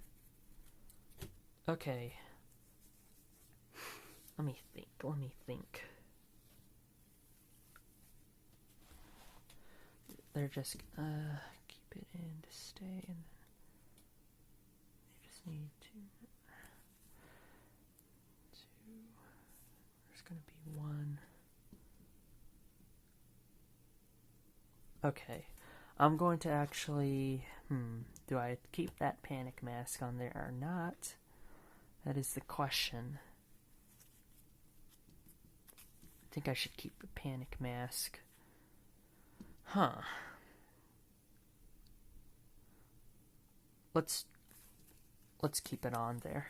Okay. Let me think. They're just, keep it in to stay, and then you just need two. There's gonna be one. Okay. I'm going to actually, do I keep that panic mask on there or not? That is the question. I think I should keep the panic mask. Huh. Let's keep it on there.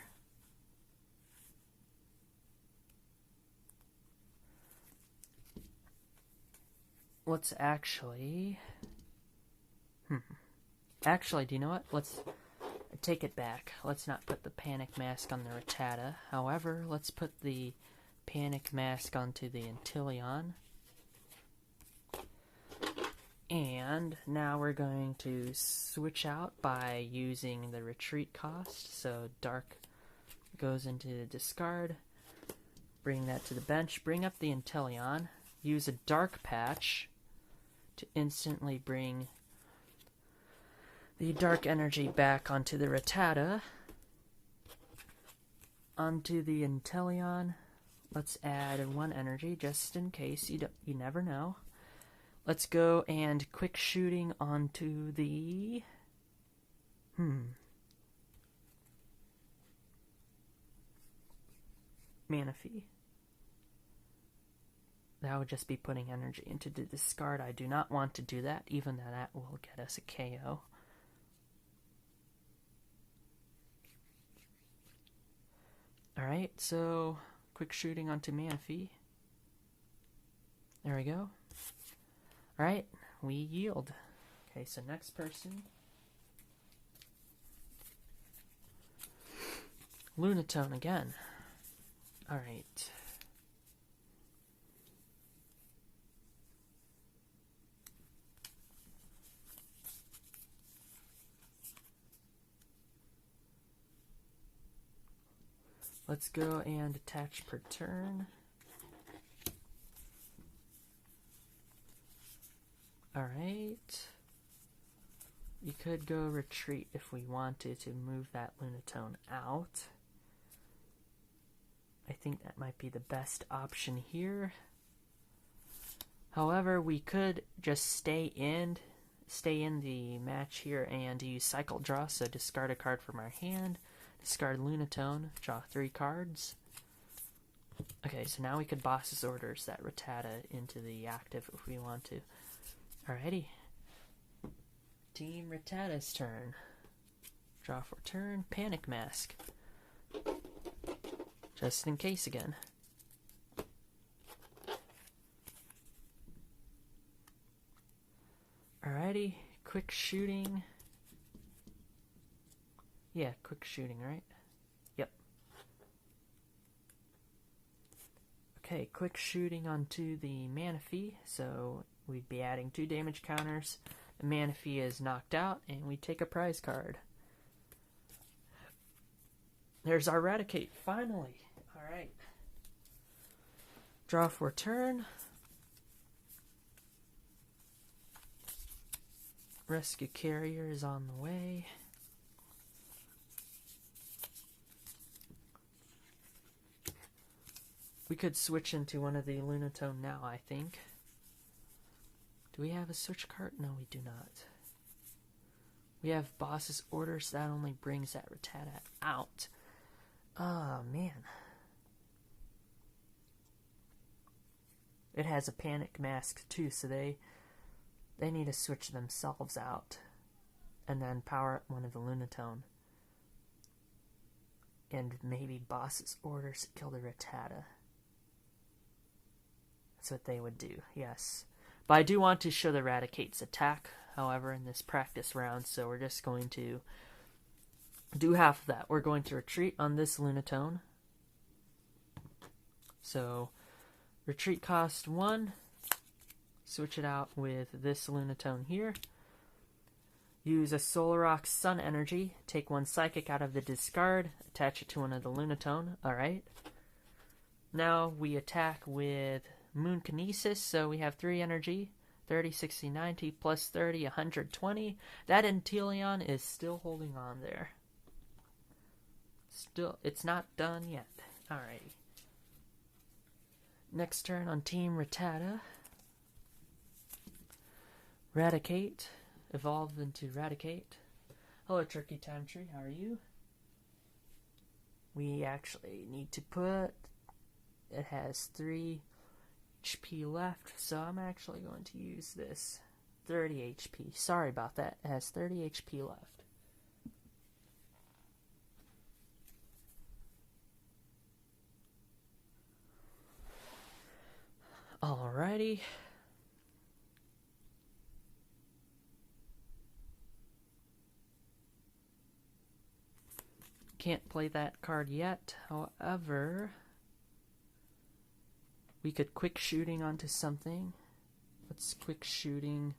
Let's actually... Actually, do you know what? Let's take it back. Let's not put the panic mask on the Rattata. However, let's put the panic mask onto the Inteleon. And now we're going to switch out by using the retreat cost. So Dark goes into the discard. Bring that to the bench. Bring up the Inteleon. Use a Dark Patch to instantly bring the dark energy back onto the Rattata. Onto the Inteleon. Let's add 1 energy just in case. You never know. Let's go and quick shooting onto the... Manaphy. That would just be putting energy into the discard. I do not want to do that, even though that will get us a KO. Alright, so quick shooting onto Manaphy. There we go. Alright, we yield. Okay, so next person. Lunatone again. Alright. Let's go and attach per turn. Alright. We could go retreat if we wanted to move that Lunatone out. I think that might be the best option here. However, we could just stay in the match here and use Cycle Draw, so discard a card from our hand, discard Lunatone, draw 3 cards. Okay, so now we could Boss's Orders that Rattata into the active if we want to. Alrighty. Team Rattata's turn. Draw for turn, Panic Mask. Just in case again. Alrighty, quick shooting. Yeah, quick shooting, right? Yep. Okay, quick shooting onto the Manaphy, so we'd be adding 2 damage counters. The Manaphy is knocked out, and we take a prize card. There's our Raticate, finally. Alright. Draw for turn. Rescue Carrier is on the way. We could switch into one of the Lunatone now, I think. Do we have a switch card? No, we do not. We have Boss's Orders. That only brings that Rattata out. Oh, man. It has a Panic Mask, too, so they need to switch themselves out. And then power up one of the Lunatone. And maybe Boss's Orders kill the Rattata. That's what they would do, yes. But I do want to show the Raticate's attack. however, in this practice round, so we're just going to do half of that. We're going to retreat on this Lunatone. So, retreat cost 1. Switch it out with this Lunatone here. Use a Solrock Sun Energy. Take 1 Psychic out of the discard. Attach it to one of the Lunatone. Alright. Now we attack with Moon Kinesis. So we have 3 energy. 30, 60, 90, plus 30, 120. That Inteleon is still holding on there. Still, it's not done yet. Alrighty. Next turn on Team Rattata. Raticate. Evolve into Raticate. Hello, Turkey Time Tree. How are you? We actually need to put... It has 3 HP left, so I'm actually going to use this. 30 HP. Sorry about that. It has 30 HP left. Alrighty. Can't play that card yet. However, we could quick shooting onto something. Let's quick shooting.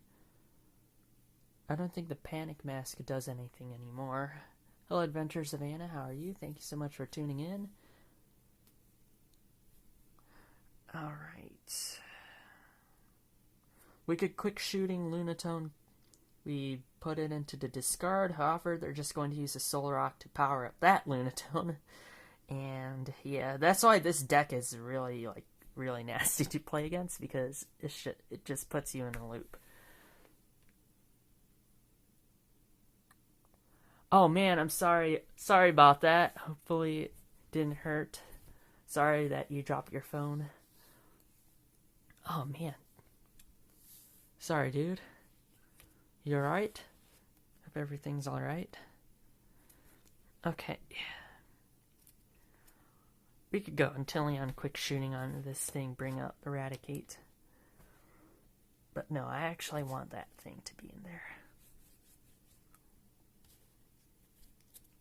I don't think the Panic Mask does anything anymore. Hello, Adventure Savannah. How are you? Thank you so much for tuning in. Alright. We could quick shooting Lunatone. We put it into the discard. However, they're just going to use a Solrock to power up that Lunatone. And yeah, that's why this deck is really nasty to play against, because it just puts you in a loop. Oh man, I'm sorry. Sorry about that. Hopefully it didn't hurt. Sorry that you dropped your phone. Oh man. Sorry, dude. You alright? Hope everything's alright. Okay. We could go Inteleon quick shooting on this thing, bring up Raticate. But no, I actually want that thing to be in there.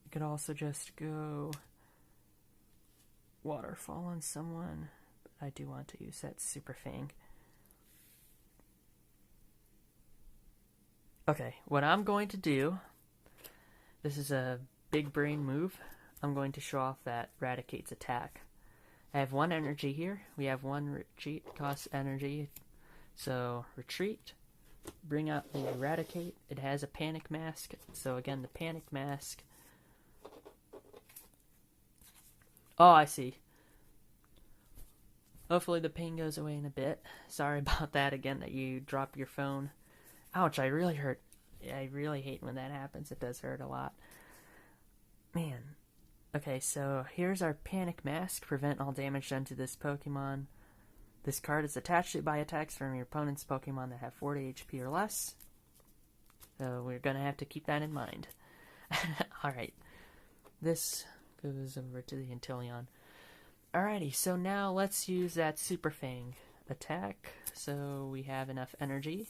We could also just go Waterfall on someone. But I do want to use that Super Fang. Okay, what I'm going to do, this is a big brain move. I'm going to show off that Raticate's attack. I have 1 energy here. We have 1 retreat cost energy. So, retreat. Bring out the Raticate. It has a Panic Mask. So again, the Panic Mask. Oh, I see. Hopefully the pain goes away in a bit. Sorry about that again, that you dropped your phone. Ouch, I really hate when that happens. It does hurt a lot. Man. Okay, so here's our Panic Mask. Prevent all damage done to this Pokemon. This card is attached to by attacks from your opponent's Pokemon that have 40 HP or less. So we're going to have to keep that in mind. Alright. This goes over to the Inteleon. Alrighty, so now let's use that Super Fang attack. So we have enough energy.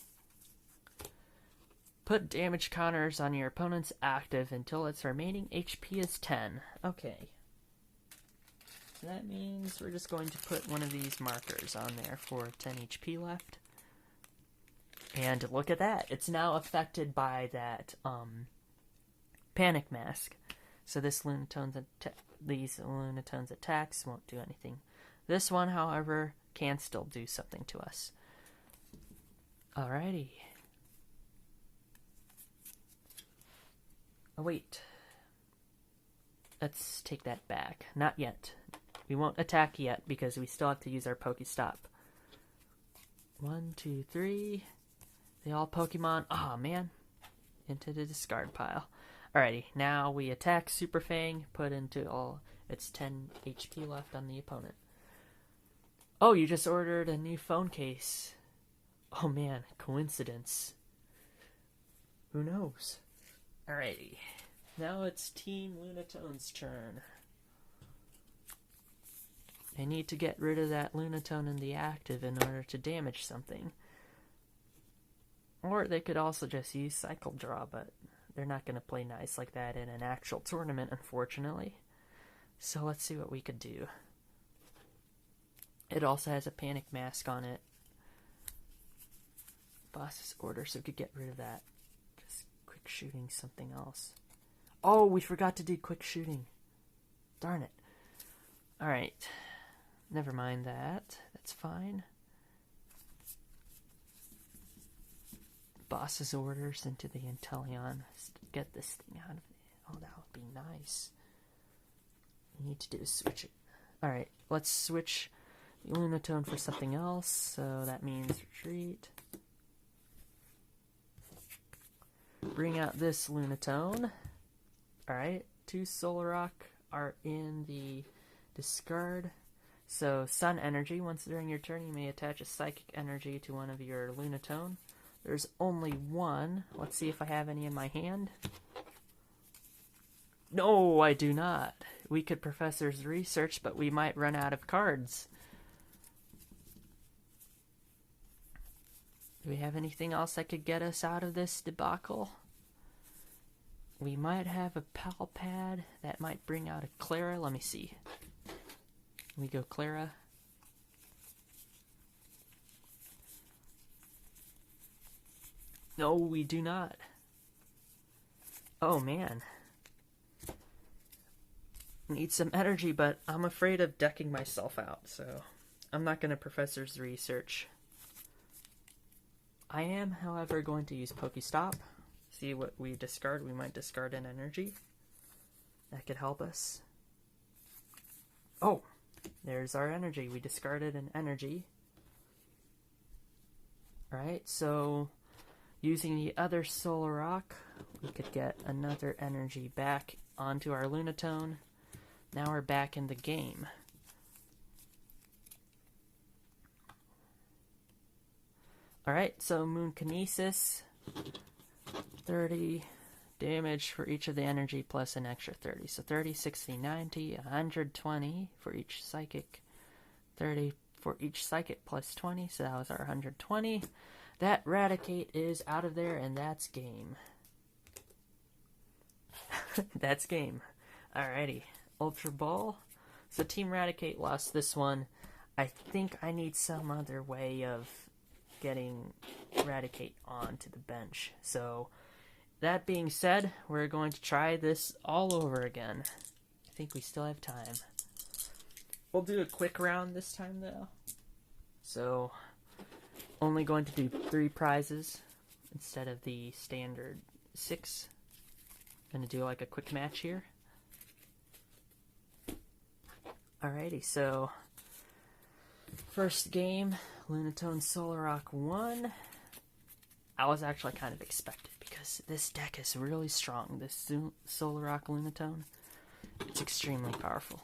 Put damage counters on your opponent's active until its remaining HP is 10. Okay. So that means we're just going to put one of these markers on there for 10 HP left. And look at that. It's now affected by that Panic Mask. So these Lunatone's attacks won't do anything. This one, however, can still do something to us. Alrighty. Oh, wait. Let's take that back. Not yet. We won't attack yet because we still have to use our Pokestop. 1, 2, 3. They all Pokemon. Oh, man. Into the discard pile. Alrighty, now we attack Super Fang. Put into all its 10 HP left on the opponent. Oh, you just ordered a new phone case. Oh, man. Coincidence. Who knows? Alrighty, now it's Team Lunatone's turn. I need to get rid of that Lunatone in the active in order to damage something. Or they could also just use Cycle Draw, but they're not going to play nice like that in an actual tournament, unfortunately. So let's see what we could do. It also has a Panic Mask on it. Boss's Order, so we could get rid of that. Just quick shooting something else. Oh, we forgot to do quick shooting. Darn it. Alright. Never mind that. That's fine. Boss's Orders into the Inteleon. Get this thing out of it. Oh, that would be nice. We need to do is switch it. Alright, let's switch the Lunatone for something else. So that means retreat. Bring out this Lunatone. Alright, 2 Solar Rock are in the discard. So, Sun Energy. Once during your turn, you may attach a Psychic Energy to one of your Lunatone. There's only one. Let's see if I have any in my hand. No, I do not. We could Professor's Research, but we might run out of cards. Do we have anything else that could get us out of this debacle? We might have a Pal Pad that might bring out a Clara. Let me see. We go Clara. No, we do not. Oh, man. Need some energy, but I'm afraid of decking myself out, so I'm not going to Professor's Research. I am, however, going to use Pokestop. See what we discard. We might discard an energy. That could help us. Oh, there's our energy. We discarded an energy. Alright, so using the other Solar Rock, we could get another energy back onto our Lunatone. Now we're back in the game. Alright, so Moon Kinesis, 30 damage for each of the energy plus an extra 30. So 30, 60, 90, 120 for each Psychic. 30 for each Psychic plus 20, so that was our 120. That Raticate is out of there, and that's game. That's game. Alrighty. Ultra Ball. So Team Raticate lost this one. I think I need some other way of getting Raticate onto the bench. So, that being said, we're going to try this all over again. I think we still have time. We'll do a quick round this time, though. So, only going to do 3 prizes instead of the standard 6. Gonna do like a quick match here. Alrighty, so first game, Lunatone Solar Rock 1. I was actually kind of expected because this deck is really strong. This Solar Rock Lunatone, it's extremely powerful.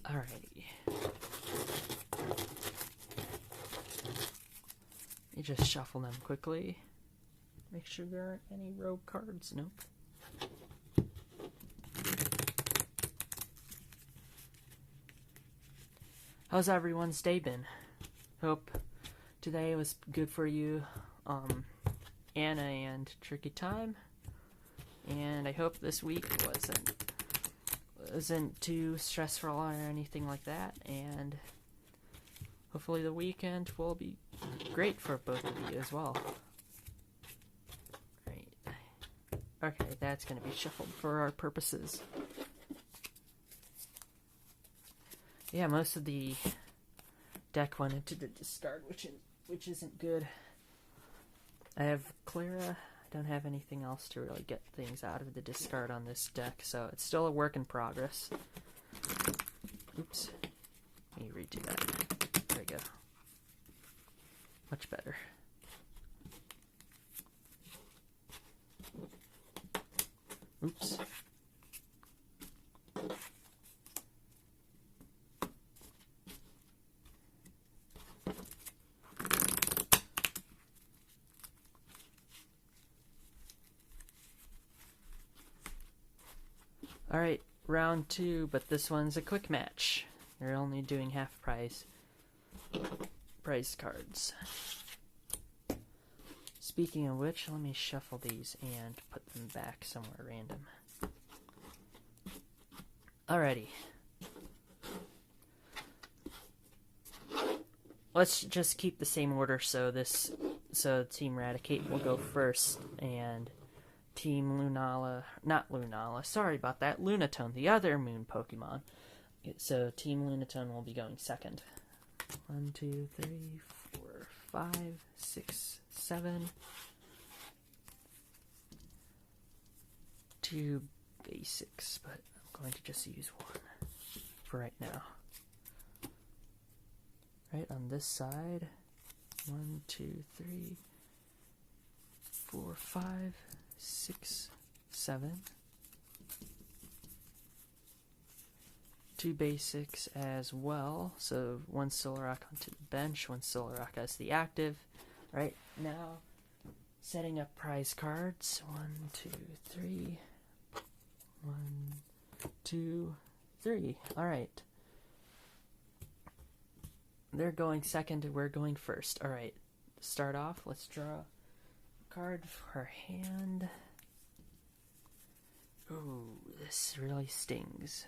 Alrighty. You just shuffle them quickly. Make sure there aren't any rogue cards. Nope. How's everyone's day been? Hope today was good for you, Anna and Tricky Time. And I hope this week wasn't too stressful or anything like that. And hopefully the weekend will be great for both of you as well. Right. Okay, that's going to be shuffled for our purposes. Yeah, most of the deck went into the discard, which isn't good. I have Clara. I don't have anything else to really get things out of the discard on this deck, so it's still a work in progress. Oops. Let me redo that. There we go. Much better. Oops. Alright, round 2, but this one's a quick match. You're only doing half price cards. Speaking of which, let me shuffle these and put them back somewhere random. Alrighty. Let's just keep the same order, so Team Raticate will go first, and Team sorry about that, Lunatone, the other moon Pokemon. So Team Lunatone will be going second. 1, 2, 3, 4, 5, 6, 7. 2 basics, but I'm going to just use one for right now. Right on this side. 1, 2, 3, 4, 5, 6, 7. 2 basics as well. So 1 Solrock onto the bench, 1 Solrock as the active. Right now, setting up prize cards. 1, 2, 3. 1, 2, 3. Alright. They're going second, we're going first. Alright, to start off, let's draw a card for hand. Ooh, this really stings.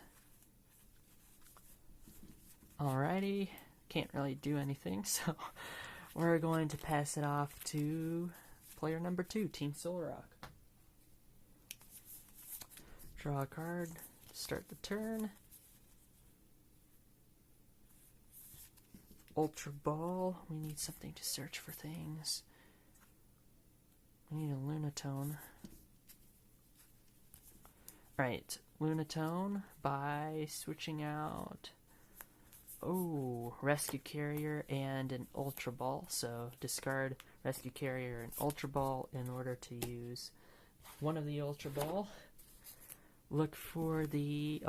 Alrighty, can't really do anything, so we're going to pass it off to player number 2, Team Solrock. Draw a card, start the turn. Ultra Ball, we need something to search for things. We need a Lunatone. Right, Lunatone by switching out, Rescue Carrier and an Ultra Ball. So discard Rescue Carrier and Ultra Ball in order to use one of the Ultra Ball. Look for the,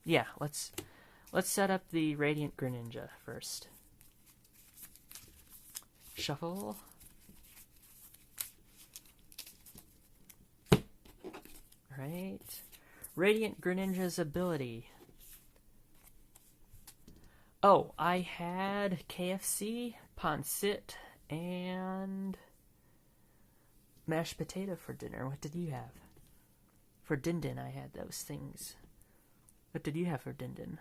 yeah, let's set up the Radiant Greninja first. Shuffle. Alright. Radiant Greninja's ability. Oh, I had KFC, Ponsit, and mashed potato for dinner. What did you have? For Dindin, I had those things. What did you have for Dindin?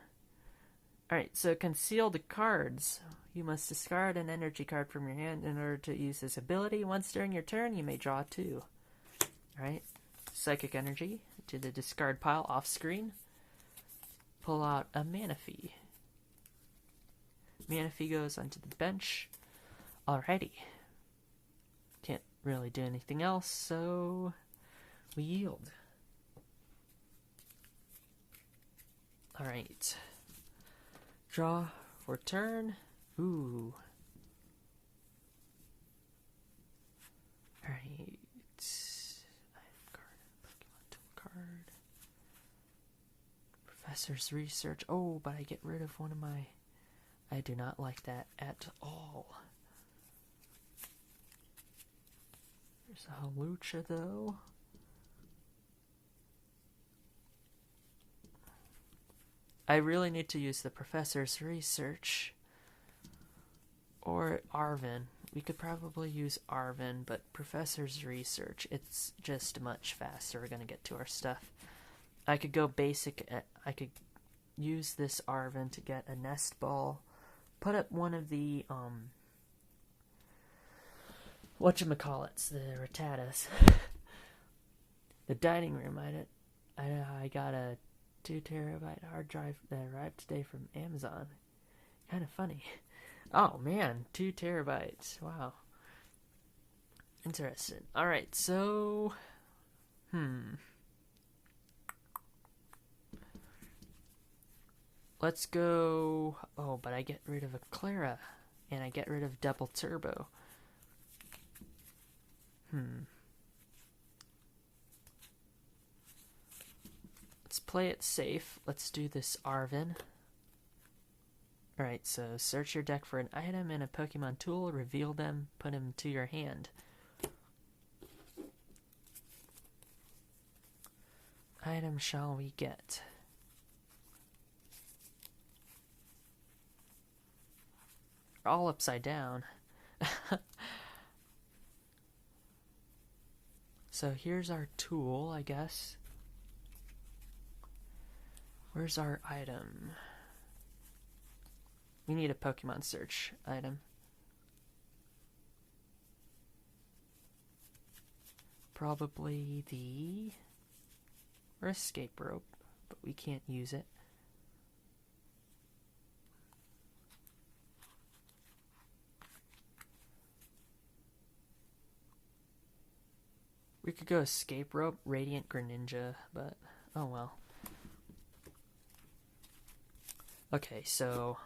Alright, so conceal the cards. You must discard an energy card from your hand in order to use this ability. Once during your turn, you may draw 2. Alright, Psychic Energy to the discard pile off screen. Pull out a Manaphy. Manaphy goes onto the bench. Alrighty. Can't really do anything else, so we yield. Alright. Draw for turn. Ooh. Alright. I have Pokemon Tool card. Professor's Research. Oh, but I get rid of one of my... I do not like that at all. There's a Hawlucha, though. I really need to use the Professor's Research. Or Arven. We could probably use Arven, but Professor's Research, it's just much faster. We're going to get to our stuff. I could go basic. I could use this Arven to get a Nest Ball. Put up one of the, whatchamacallits, the Rattatas. The dining room, I got a 2 terabyte hard drive that arrived today from Amazon. Kind of funny. Oh man, 2 terabytes. Wow. Interesting. Alright, so... Let's go... Oh, but I get rid of a Clara. And I get rid of Double Turbo. Let's play it safe. Let's do this Arven. Alright, so search your deck for an item and a Pokemon tool, reveal them, put them to your hand. item shall we get? All upside down. So here's our tool, I guess. Where's our item? We need a Pokemon search item. Probably the escape rope, but we can't use it. We could go escape rope, radiant Greninja, but oh well. Okay, so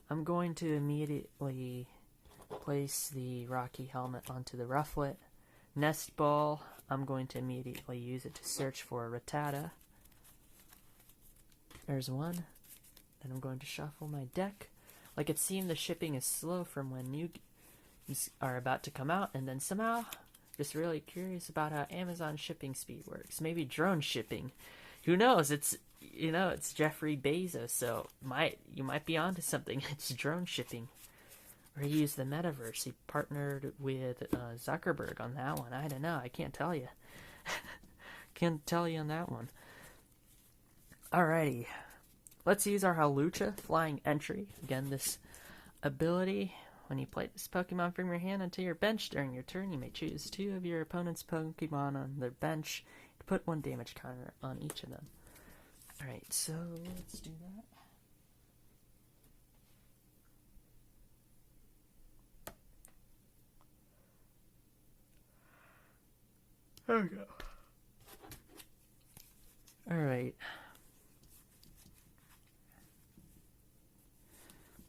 I'm going to immediately place the Rocky helmet onto the Rufflet. Nest Ball, I'm going to immediately use it to search for a Rattata. There's one. And I'm going to shuffle my deck. Like it seemed the shipping is slow from when new games are about to come out, and then somehow just really curious about how Amazon shipping speed works. Maybe drone shipping. Who knows? It's Jeffrey Bezos, so you might be onto something. It's drone shipping. Or he used the metaverse. He partnered with Zuckerberg on that one. I don't know. I can't tell you. Can't tell you on that one. Alrighty. Let's use our Halucha Flying Entry. Again, this ability, when you play this Pokemon from your hand onto your bench during your turn, you may choose 2 of your opponent's Pokemon on their bench to put 1 damage counter on each of them. Alright, so let's do that. There we go. Alright.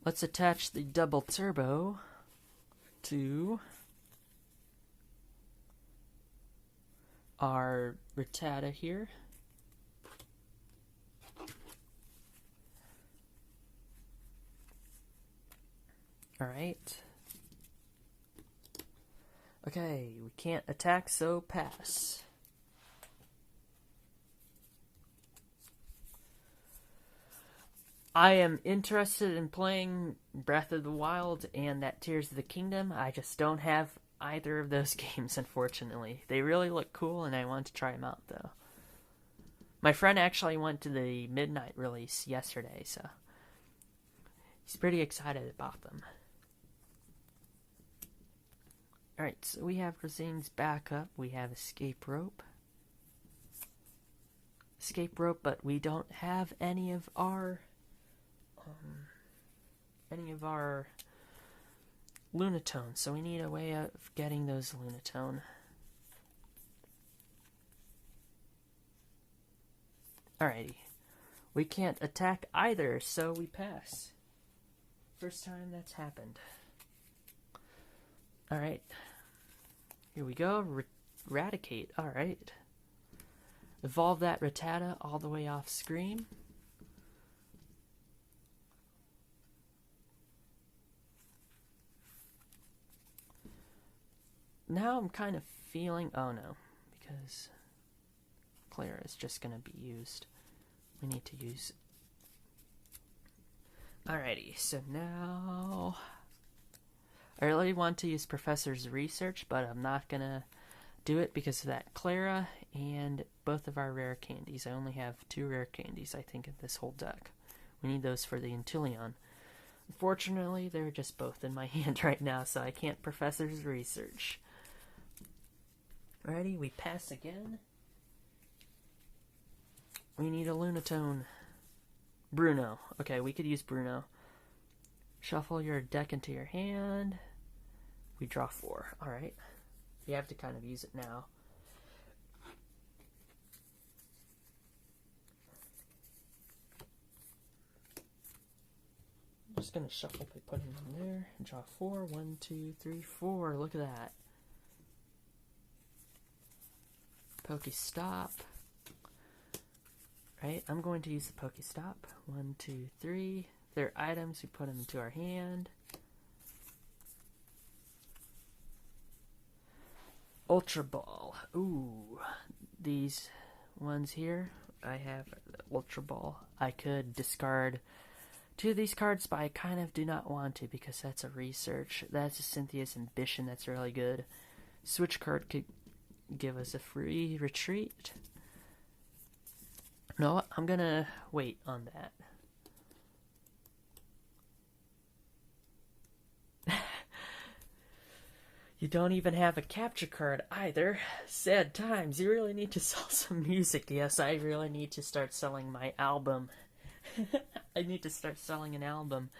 Let's attach the double turbo to our Rattata here. Alright. Okay, we can't attack, so pass. I am interested in playing Breath of the Wild and that Tears of the Kingdom. I just don't have either of those games, unfortunately. They really look cool, and I want to try them out, though. My friend actually went to the midnight release yesterday, so he's pretty excited about them. Alright, so we have Razine's backup. We have Escape Rope. Escape Rope, but we don't have any of our Lunatone, so we need a way of getting those Lunatone. Alrighty. We can't attack either, so we pass. First time that's happened. Alright. Here we go. Raticate. Alright. Evolve that Rattata all the way off screen. Now I'm kind of feeling... Oh no. Because Clara is just going to be used. We need to use... Alrighty. So now... I really want to use Professor's Research, but I'm not going to do it because of that Clara and both of our rare candies. I only have 2 rare candies, I think, in this whole deck. We need those for the Inteleon. Unfortunately, they're just both in my hand right now, so I can't Professor's Research. Alrighty, we pass again. We need a Lunatone. Bruno. Okay, we could use Bruno. Shuffle your deck into your hand. We draw 4. Alright. You have to kind of use it now. I'm just going to shuffle by putting them there. And draw 4. 1, 2, 3, 4. Look at that. Pokestop. Right, I'm going to use the Pokestop. 1, 2, 3. They're items, we put them into our hand. Ultra Ball. Ooh, these ones here I have the Ultra Ball. I could discard 2 of these cards, but I kind of do not want to because that's a research. That's a Cynthia's Ambition. That's really good. Switch card could give us a free retreat. No, I'm gonna wait on that. You don't even have a capture card either. Sad times. You really need to sell some music. Yes, I really need to start selling my album. I need to start selling an album.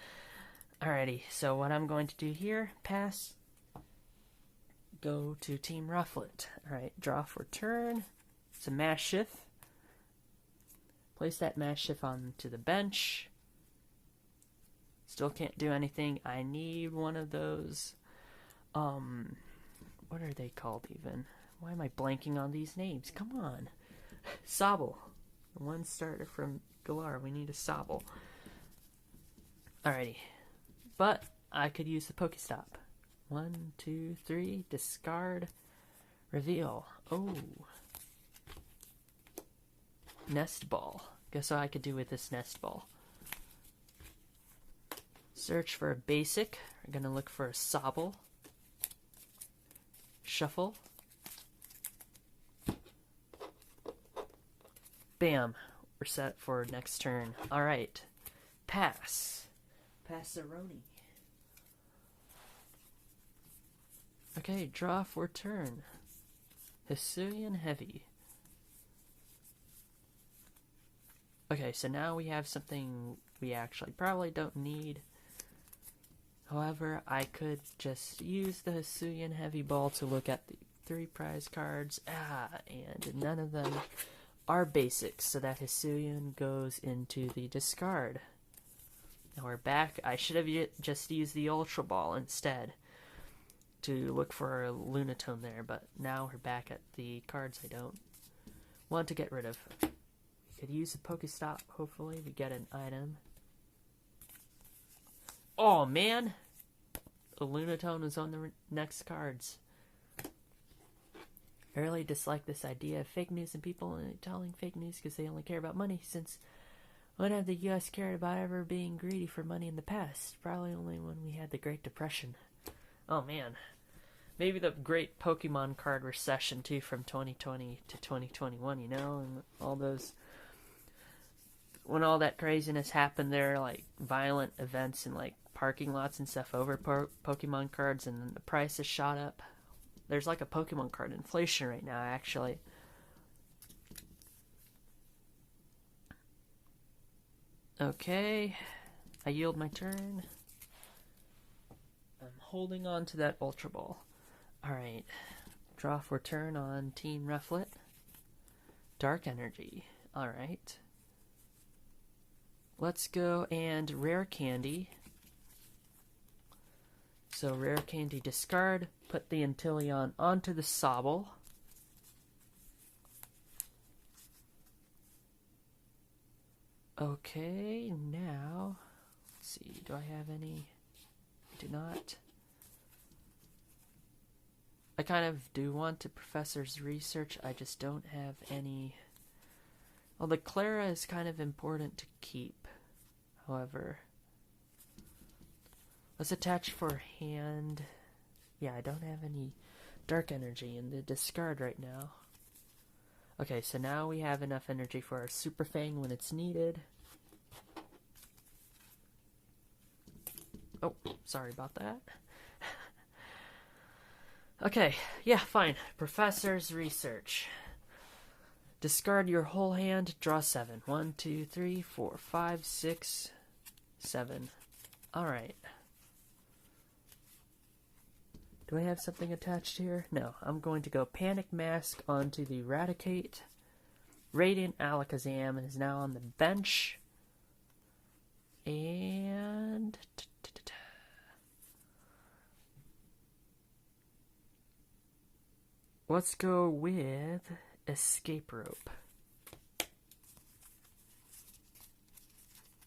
Alrighty, so what I'm going to do here, pass. Go to Team Rufflet. Alright, draw for turn. It's a Mastiff. Place that Mastiff onto the bench. Still can't do anything. I need one of those. What are they called even? Why am I blanking on these names? Come on. Sobble. One starter from Galar. We need a Sobble. Alrighty. But I could use the Pokestop. 1, 2, 3. Discard. Reveal. Oh. Nest Ball. Guess what I could do with this Nest Ball. Search for a basic. We're going to look for a Sobble. Shuffle. Bam. We're set for next turn. Alright. Pass. Passaroni. Okay, draw for turn. Hisuian Heavy. Okay, so now we have something we actually probably don't need. However, I could just use the Hisuian Heavy Ball to look at the 3 prize cards. And none of them are basics, so that Hisuian goes into the discard. Now we're back. I should have just used the Ultra Ball instead to look for a Lunatone there, but now we're back at the cards I don't want to get rid of. We could use a Pokestop. Hopefully we get an item. Oh, man! The Lunatone is on the next cards. I really dislike this idea of fake news and people telling fake news because they only care about money, since when have the U.S. cared about ever being greedy for money in the past? Probably only when we had the Great Depression. Oh, man. Maybe the great Pokemon card recession, too, from 2020 to 2021, you know? And all those... When all that craziness happened, there like violent events in like parking lots and stuff over Pokemon cards, and then the prices shot up. There's like a Pokemon card inflation right now, actually. Okay, I yield my turn. I'm holding on to that Ultra Ball. Alright, draw for turn on Team Rufflet. Dark Energy. Alright. Let's go and Rare Candy. So Rare Candy discard, put the Inteleon onto the Sobble. Okay, now, let's see, do I have any? I do not. I kind of do want a Professor's Research, I just don't have any. Well, the Clara is kind of important to keep, however. Let's attach for hand. Yeah, I don't have any Dark Energy in the discard right now. Okay, so now we have enough energy for our Super Fang when it's needed. Oh, sorry about that. Okay, yeah, fine. Professor's Research. Discard your whole hand, draw 7. 1, 2, 3, 4, 5, 6, 7. Alright. Do I have something attached here? No, I'm going to go Panic Mask onto the Raticate. Radiant Alakazam is now on the bench. And... let's go with Escape Rope.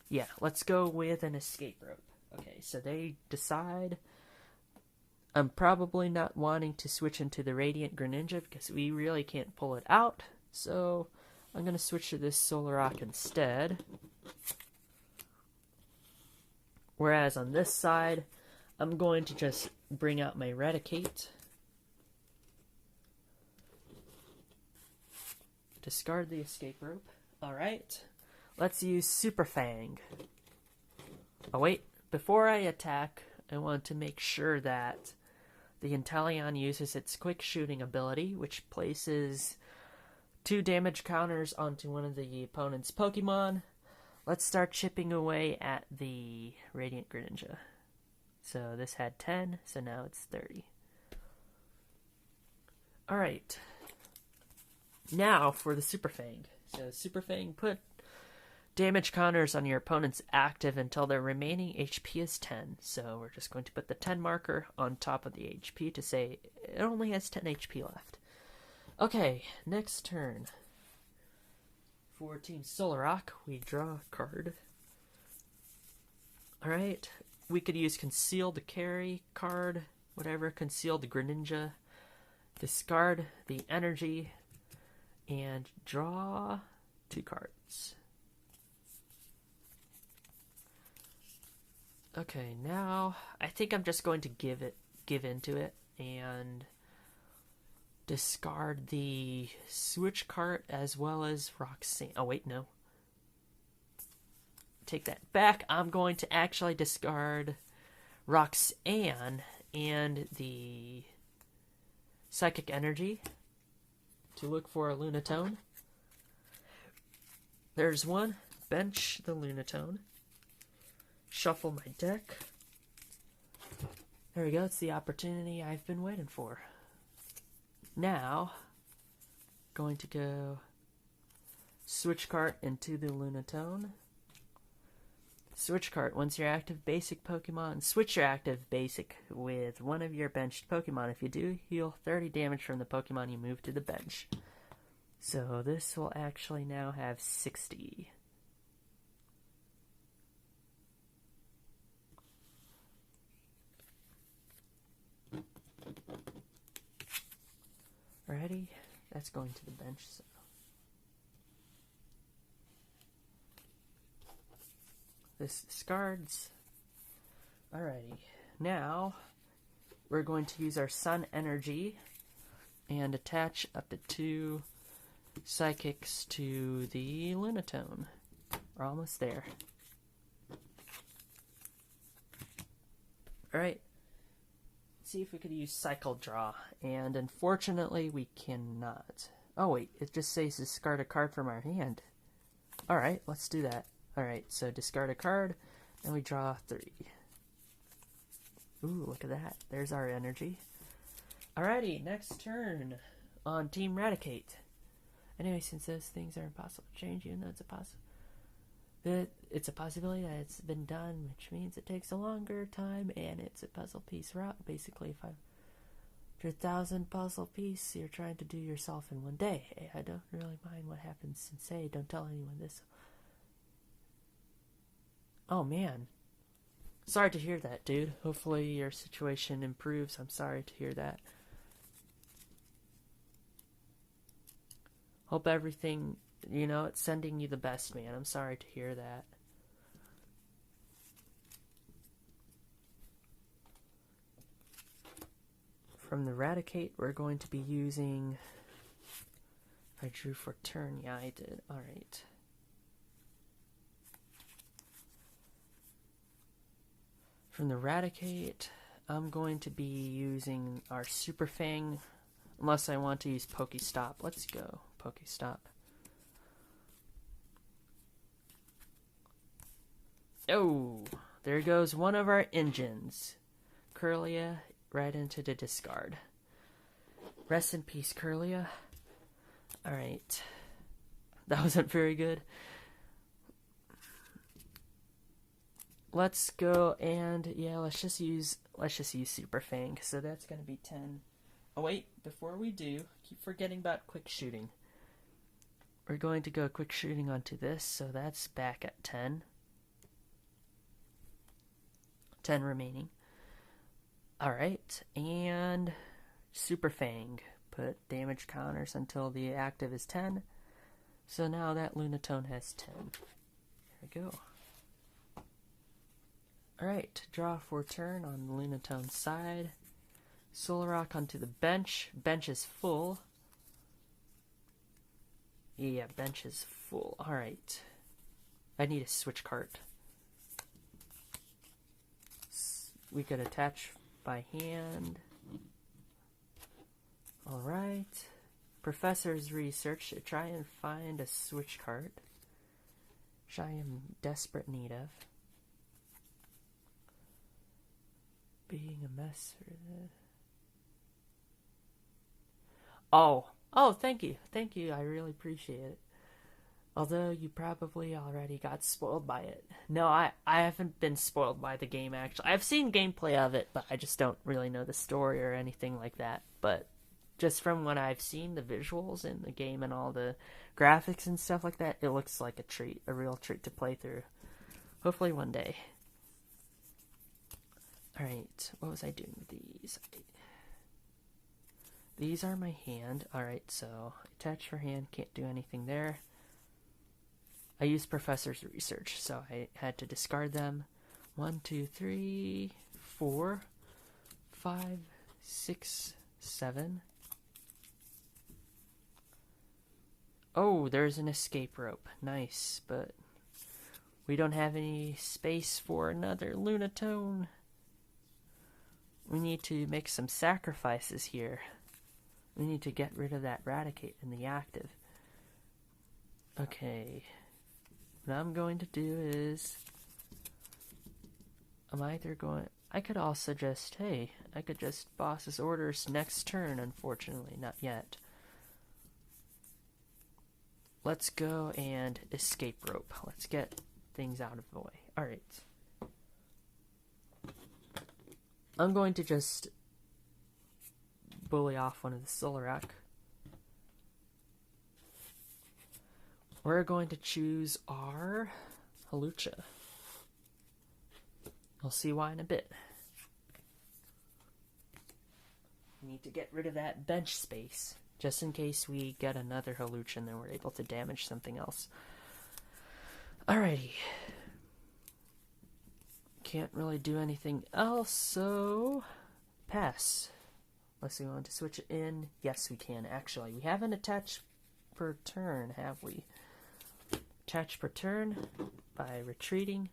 Yeah, let's go with an Escape Rope. Okay, so they decide... I'm probably not wanting to switch into the Radiant Greninja because we really can't pull it out. So I'm going to switch to this Solrock instead. Whereas on this side, I'm going to just bring out my Raticate. Discard the escape rope. Alright. Let's use Super Fang. Oh wait, before I attack, I want to make sure that the Inteleon uses its quick shooting ability, which places 2 damage counters onto one of the opponent's Pokemon. Let's start chipping away at the Radiant Greninja. So this had 10, so now it's 30. Alright. Now for the Super Fang. So Super Fang, put damage counters on your opponent's active until their remaining HP is 10. So we're just going to put the 10 marker on top of the HP to say it only has 10 HP left. Okay, next turn. For Team Solrock, we draw a card. Alright, we could use Conceal the Carry card, whatever, Conceal the Greninja, discard the energy, and draw 2 cards. Okay, now I think I'm just going to give into it and discard the Switch card as well as Roxanne. Oh wait, no. Take that back. I'm going to actually discard Roxanne and the Psychic Energy to look for a Lunatone. There's one. Bench the Lunatone. Shuffle my deck. There we go. It's the opportunity I've been waiting for. Now, going to go Switch cart into the Lunatone. Switch cart. Once your active basic Pokemon, switch your active basic with one of your benched Pokemon. If you do, heal 30 damage from the Pokemon you move to the bench. So this will actually now have 60. Alrighty, that's going to the bench. So. This discards. Alrighty, now we're going to use our Sun Energy and attach up to 2 Psychics to the Lunatone. We're almost there. Alright. See if we could use Cycle Draw. And unfortunately, we cannot. Oh wait, it just says discard a card from our hand. Alright, let's do that. Alright, so discard a card, and we draw 3. Ooh, look at that. There's our energy. Alrighty, next turn on Team Raticate. Anyway, since those things are impossible to change, even though it's a possibility that it's been done, which means it takes a longer time, and it's a puzzle piece route. Basically, 500,000 puzzle piece you're trying to do yourself in one day. Hey, I don't really mind what happens, and say, don't tell anyone this. Oh, man. Sorry to hear that, dude. Hopefully your situation improves. I'm sorry to hear that. Hope everything, it's sending you the best, man. I'm sorry to hear that. From the Raticate, we're going to be using... I drew for turn. Yeah, I did. Alright. From the Raticate, I'm going to be using our Super Fang, unless I want to use Pokestop. Let's go, Pokestop. Oh, there goes one of our engines. Curlia, right into the discard. Rest in peace, Curlia. Alright. That wasn't very good. Let's go and let's just use Super Fang. So that's gonna be 10. Oh wait, before we do, keep forgetting about quick shooting. We're going to go quick shooting onto this, so that's back at 10. 10 remaining. Alright, and Super Fang. Put damage counters until the active is 10. So now that Lunatone has 10. There we go. Alright, draw for turn on the Lunatone's side. Solrock onto the bench. Bench is full. Yeah, bench is full. Alright. I need a switch cart. We could attach by hand. Alright. Professor's research to try and find a switch cart, which I am desperate need of. Being a mess for the... Oh, thank you. Thank you. I really appreciate it. Although you probably already got spoiled by it. No, I haven't been spoiled by the game, actually. I've seen gameplay of it, but I just don't really know the story or anything like that. But just from what I've seen, the visuals in the game and all the graphics and stuff like that, it looks like a treat, a real treat to play through. Hopefully one day. Alright, what was I doing with these? These are my hand. Alright, so attach for hand, can't do anything there. I used Professor's research, so I had to discard them. 1, 2, 3, 4, 5, 6, 7. Oh, there's an escape rope. Nice, but we don't have any space for another Lunatone. We need to make some sacrifices here. We need to get rid of that Raticate in the active. Okay. What I'm going to do is... I could also just... Hey, I could just boss's orders next turn, unfortunately. Not yet. Let's go and escape rope. Let's get things out of the way. Alright. I'm going to just bully off one of the Solrock. We're going to choose our Hawlucha. We'll see why in a bit. We need to get rid of that bench space, just in case we get another Hawlucha and then we're able to damage something else. Alrighty. Can't really do anything else, so pass. Unless we want to switch it in. Yes, we can, actually. We haven't attached per turn, have we? Attach per turn by retreating.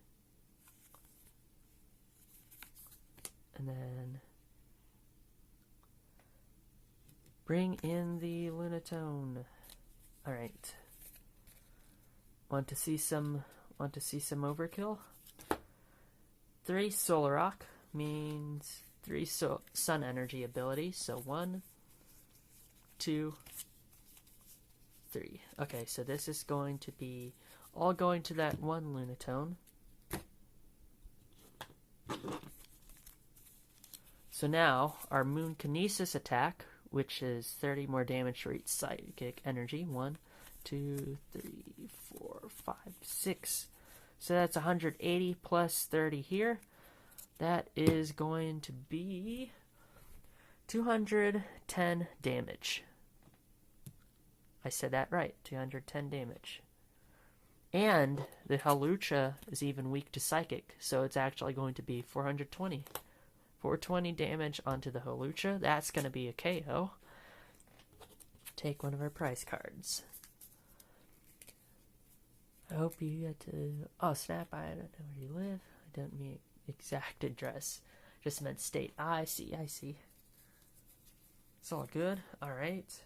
And then bring in the Lunatone. Alright. Want to see some overkill? 3 Solrock means 3 sun energy abilities. So 1, 2, 3. Okay, so this is going to be all going to that one Lunatone. So now our Moon Kinesis attack, which is 30 more damage for each psychic energy. 1, 2, 3, 4, 5, 6. So that's 180 plus 30 here. That is going to be 210 damage. I said that right, 210 damage. And the Hawlucha is even weak to Psychic, so it's actually going to be 420. 420 damage onto the Hawlucha. That's going to be a KO. Take one of our prize cards. I hope you get to... Oh, snap, I don't know where you live. I don't mean exact address. Just meant state. Ah, I see. It's all good. Alright.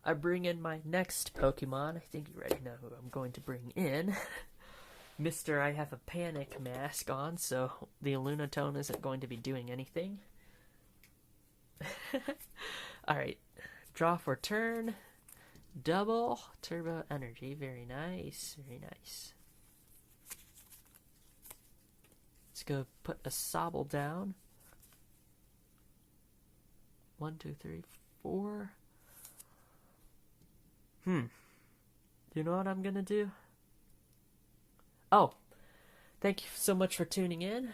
I bring in my next Pokemon. I think you already know who I'm going to bring in. Mr. I have a panic mask on, so the Lunatone isn't going to be doing anything. Alright. Draw for turn. Double turbo energy. Very nice. Very nice. Let's go put a Sobble down. 1, 2, 3, 4. Do you know what I'm gonna do? Oh, thank you so much for tuning in.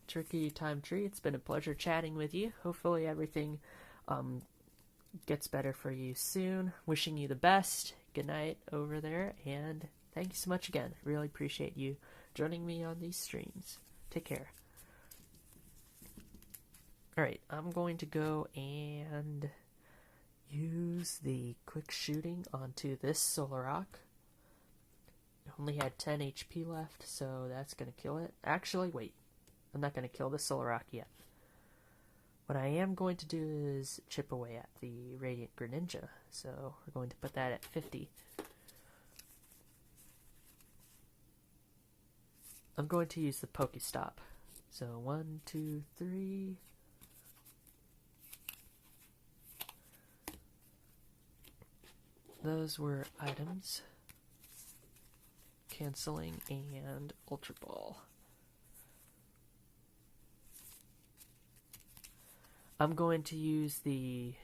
Tricky Time Tree, it's been a pleasure chatting with you. Hopefully everything gets better for you soon. Wishing you the best. good night over there, and thank you so much again. I really appreciate you joining me on these streams. Take care. Alright, I'm going to go and use the quick shooting onto this Solrock. It only had 10 HP left, so that's going to kill it. Actually, wait. I'm not going to kill the Solrock yet. What I am going to do is chip away at the Radiant Greninja. So we're going to put that at 50. I'm going to use the Pokestop. So 1, 2, 3. Those were items. Canceling and Ultra Ball. I'm going to use the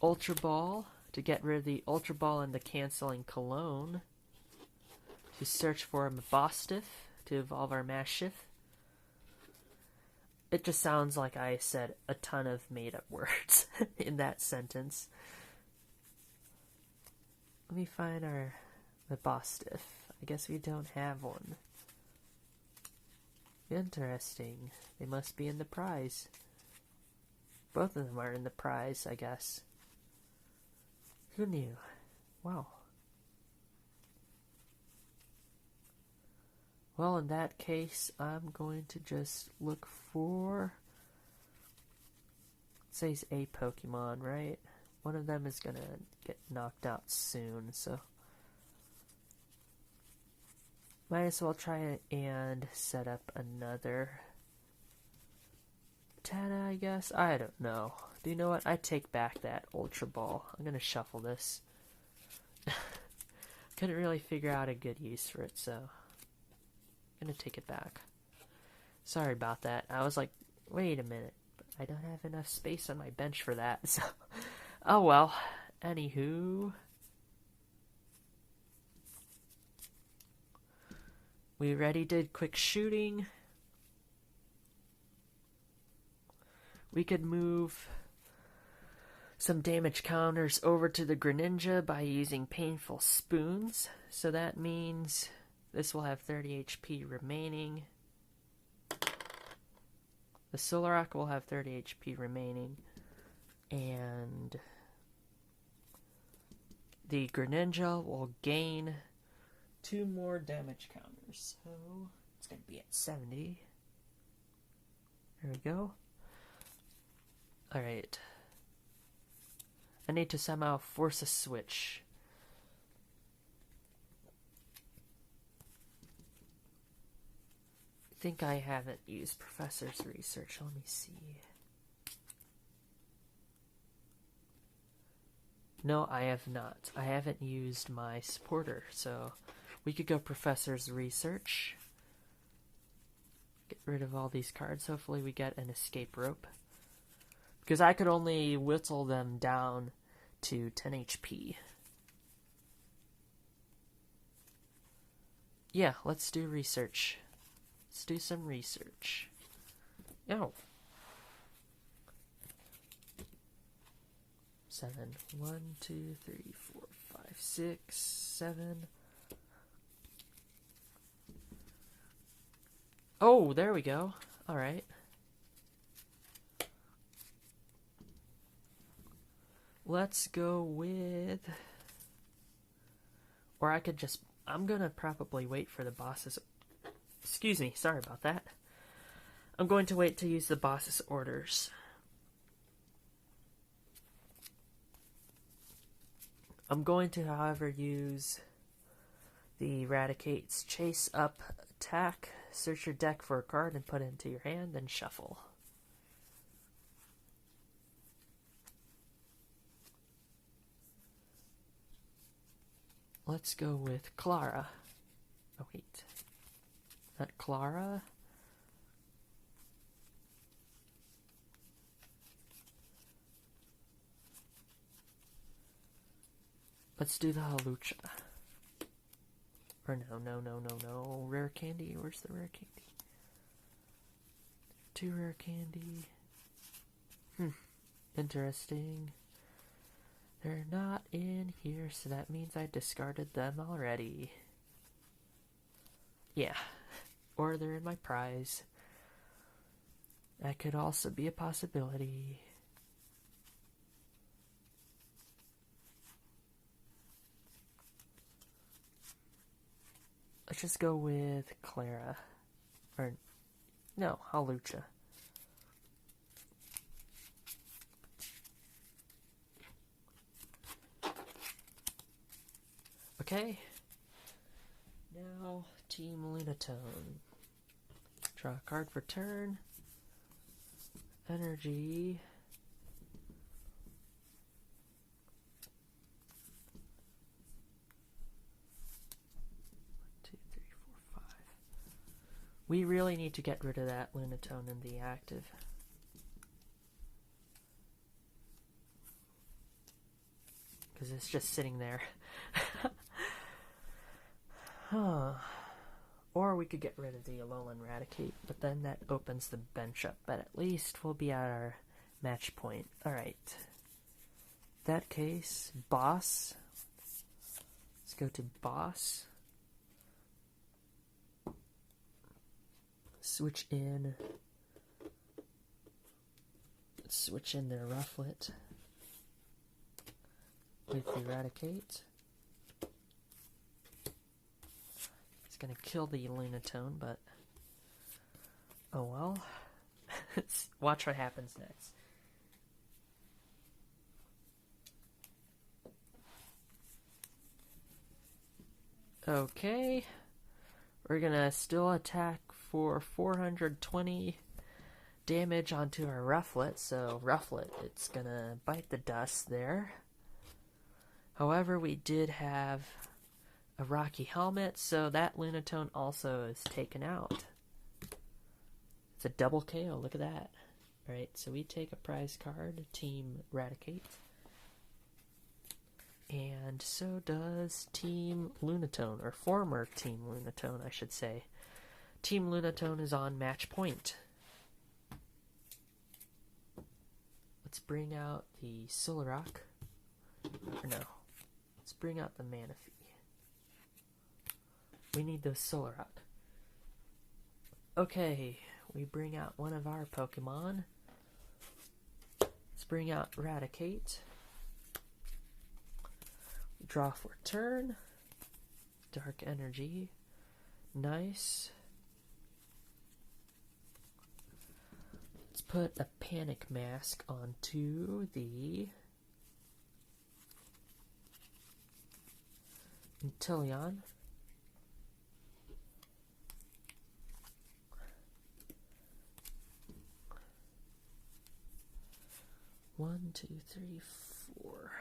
Ultra Ball to get rid of the Ultra Ball and the Canceling Cologne to search for a Mabostiff to evolve our Maschiff. It just sounds like I said a ton of made-up words in that sentence. Let me find our Mabostiff. I guess we don't have one. Interesting. They must be in the prize. Both of them are in the prize, I guess. Who knew? Wow. Well, in that case, I'm going to just look for... It says a Pokemon, right? One of them is going to get knocked out soon, so... Might as well try and set up another... Tana, I guess? I don't know. Do you know what? I take back that Ultra Ball. I'm gonna shuffle this. Couldn't really figure out a good use for it, so... I'm gonna take it back. Sorry about that. I was like, wait a minute. I don't have enough space on my bench for that, so... Oh well. Anywho... We already did quick shooting. We could move some damage counters over to the Greninja by using Painful Spoons. So that means this will have 30 HP remaining. The Solrock will have 30 HP remaining. And the Greninja will gain 2 more damage counters. So it's going to be at 70. There we go. Alright. I need to somehow force a switch. I think I haven't used Professor's Research. Let me see. No, I have not. I haven't used my supporter, so we could go Professor's Research. Get rid of all these cards. Hopefully we get an escape rope. Because I could only whittle them down to 10 HP. Yeah, let's do research. Let's do some research. Oh. 7. 1, 2, 3, 4, 5, 6, 7. Oh, there we go. Alright. Let's go with... Or I could just... I'm gonna probably wait for the boss's... Excuse me, sorry about that. I'm going to wait to use the boss's orders. I'm going to, however, use the Raticate's Chase Up attack. Search your deck for a card and put it into your hand, then shuffle. Let's go with Clara. Oh, wait. Not Clara. Let's do the Halucha. Or no. Rare candy. Where's the rare candy? 2 rare candy. Interesting. They're not in here, so that means I discarded them already. Yeah. Or they're in my prize. That could also be a possibility. Let's just go with Clara. Or, no, Halucha. Okay. Now, Team Lunatone. Draw a card for turn. Energy. We really need to get rid of that Lunatone in the active. Because it's just sitting there. Or we could get rid of the Alolan Raticate, but then that opens the bench up. But at least we'll be at our match point. Alright. That case, Boss. Let's go to Boss. Switch in the Rufflet with the Raticate. It's gonna kill the Lunatone, but oh well. Watch what happens next. Okay. We're gonna still attack for 420 damage onto our Rufflet. So Rufflet, it's gonna bite the dust there. However, we did have a Rocky Helmet, so that Lunatone also is taken out. It's a double KO, look at that. Alright, so we take a prize card, Team Raticate. And so does Team Lunatone, or former Team Lunatone, I should say. Team Lunatone is on match point. Let's bring out the Solrock. Or no, let's bring out the Manaphy. We need those Solrock. Okay, we bring out one of our Pokemon. Let's bring out Raticate. Draw for turn. Dark Energy. Nice. Let's put a Panic Mask onto the Inteleon. One, two, three, four.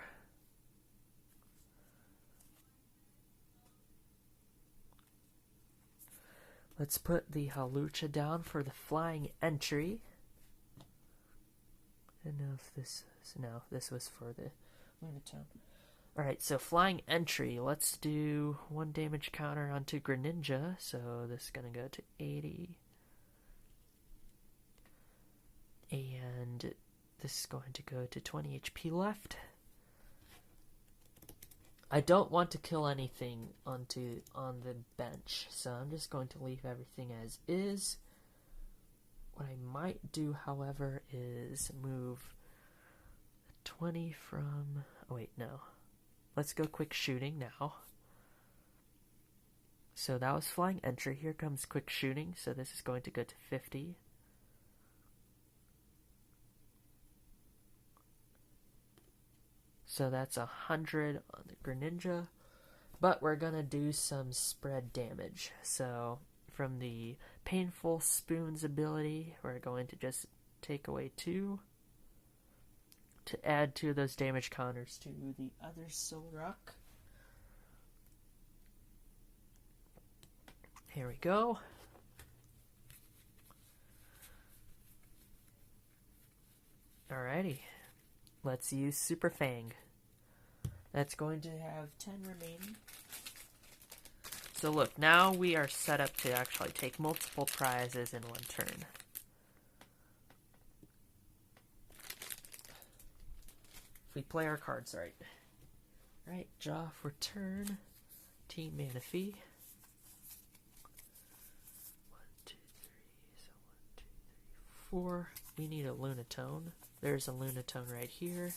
Let's put the Halucha down for the flying entry. I don't know if this is, no, this was for the Lunatone. Alright, so flying entry. Let's do 1 damage counter onto Greninja. So this is going to go to 80. And this is going to go to 20 HP left. I don't want to kill anything on the bench, so I'm just going to leave everything as is. What I might do, however, is move 20 from... Oh, wait, no. Let's go quick shooting now. So that was flying entry. Here comes quick shooting, so this is going to go to 50. So that's 100 on the Greninja. But we're going to do some spread damage. So from the Painful Spoons ability, we're going to just take away 2. To add 2 of those damage counters to the other Solrock. Here we go. Alrighty. Let's use Super Fang. That's going to have 10 remaining. So look, now we are set up to actually take multiple prizes in one turn. If we play our cards right. Right, draw for turn. Team mana fee. 1, 2, 3, so 1, 2, 3, 4. We need a Lunatone. There's a Lunatone right here.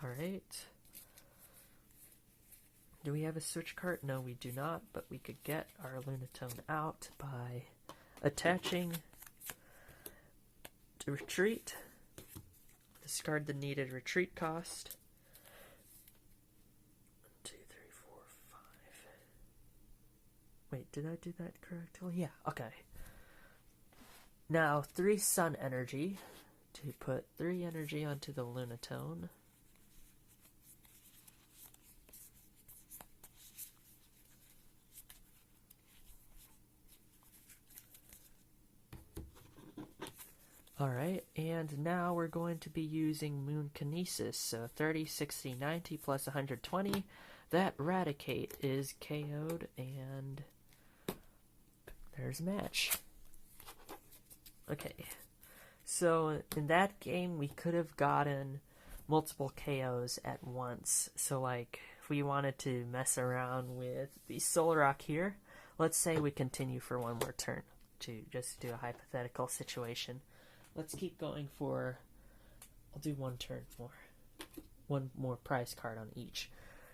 Alright. Do we have a switch card? No, we do not, but we could get our Lunatone out by attaching to retreat. Discard the needed retreat cost. 1, 2, 3, 4, 5. Wait, did I do that correctly? Yeah, okay. Now, 3 sun energy to put 3 energy onto the Lunatone. Alright, and now we're going to be using Moon Kinesis, so 30, 60, 90 plus 120. That Raticate is KO'd, and there's a match. Okay, so in that game we could have gotten multiple KOs at once. So like, if we wanted to mess around with the Solrock here, let's say we continue for one more turn to just do a hypothetical situation. Let's keep going for, I'll do one turn more. One more prize card on each.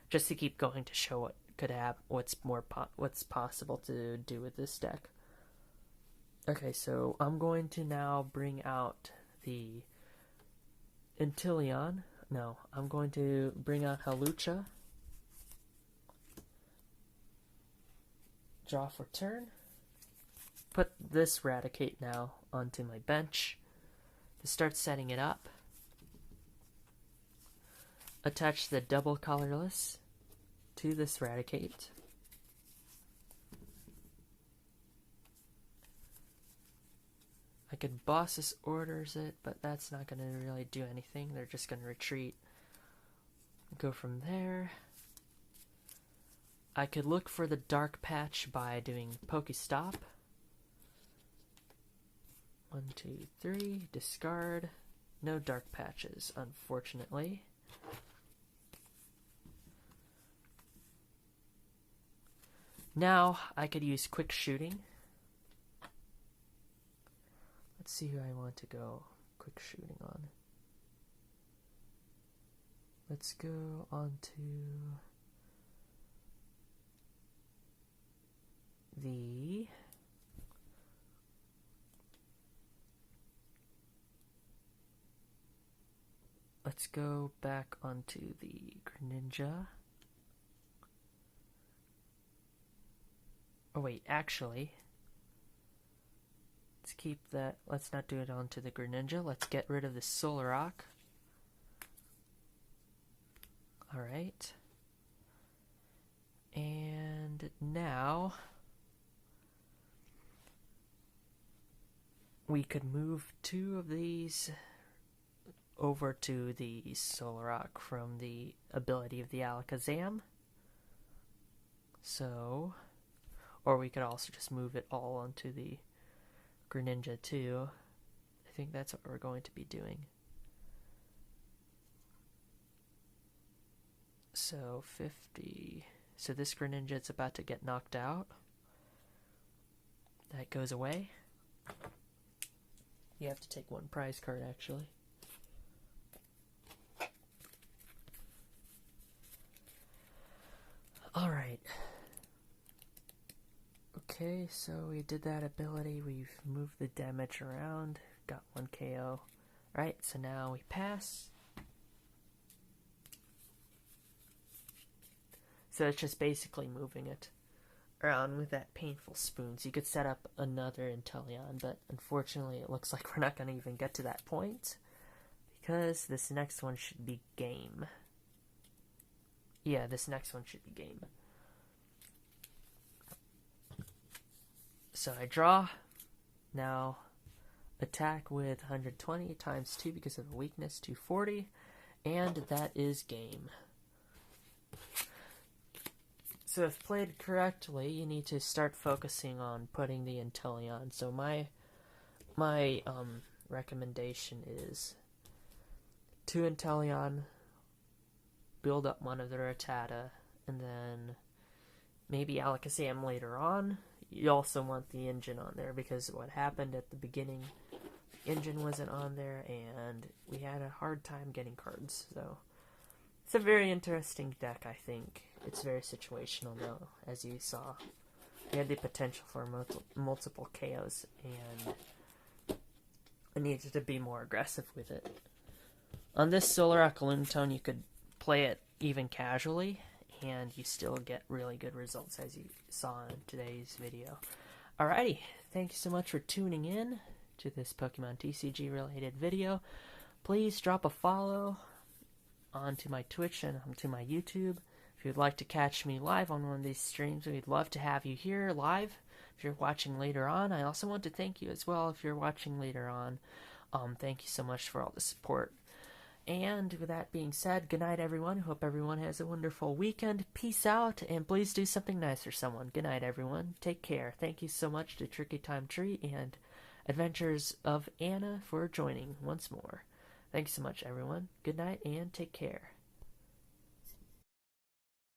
Just to keep going to show what could have, what's possible to do with this deck. Okay, so I'm going to now bring out the Inteleon. No, I'm going to bring out Halucha. Draw for turn. Put this Raticate now onto my bench. To start setting it up, attach the double colorless to this Raticate. I could Boss's Orders it, but that's not going to really do anything. They're just going to retreat. Go from there. I could look for the Dark Patch by doing Pokestop. 1, 2, 3, discard. No dark patches, unfortunately. Now I could use quick shooting. Let's see who I want to go quick shooting on. Let's go on to the let's go back onto the Greninja. Oh wait, actually, let's keep that. Let's not do it onto the Greninja. Let's get rid of the Solrock. Alright. And now we could move 2 of these over to the Solrock from the ability of the Alakazam. So, or we could also just move it all onto the Greninja too. I think that's what we're going to be doing. So 50. So this Greninja is about to get knocked out. That goes away. You have to take 1 prize card actually. Alright. Okay, so we did that ability. We've moved the damage around. Got 1 KO. Alright, so now we pass. So it's just basically moving it around with that painful spoons. You could set up another Inteleon, but unfortunately it looks like we're not going to even get to that point. Because this next one should be game. Yeah, this next one should be game. So I draw. Now attack with 120 times 2 because of a weakness, 240. And that is game. So if played correctly, you need to start focusing on putting the Inteleon. So my recommendation is 2 Inteleon, build up one of the Rattata, and then maybe Alakazam later on. You also want the engine on there, because what happened at the beginning, the engine wasn't on there, and we had a hard time getting cards. So it's a very interesting deck, I think. It's very situational, though, as you saw. We had the potential for multiple KOs, and I needed to be more aggressive with it. On this Solrock Lunatone, you could play it even casually, and you still get really good results, as you saw in today's video. Alrighty, thank you so much for tuning in to this Pokemon TCG related video. Please drop a follow onto my Twitch and onto my YouTube. If you'd like to catch me live on one of these streams, we'd love to have you here live. If you're watching later on, I also want to thank you as well if you're watching later on. Thank you so much for all the support. And with that being said, good night, everyone. Hope everyone has a wonderful weekend. Peace out, and please do something nice for someone. Good night, everyone. Take care. Thank you so much to Tricky Time Tree and Adventures of Anna for joining once more. Thanks so much, everyone. Good night, and take care.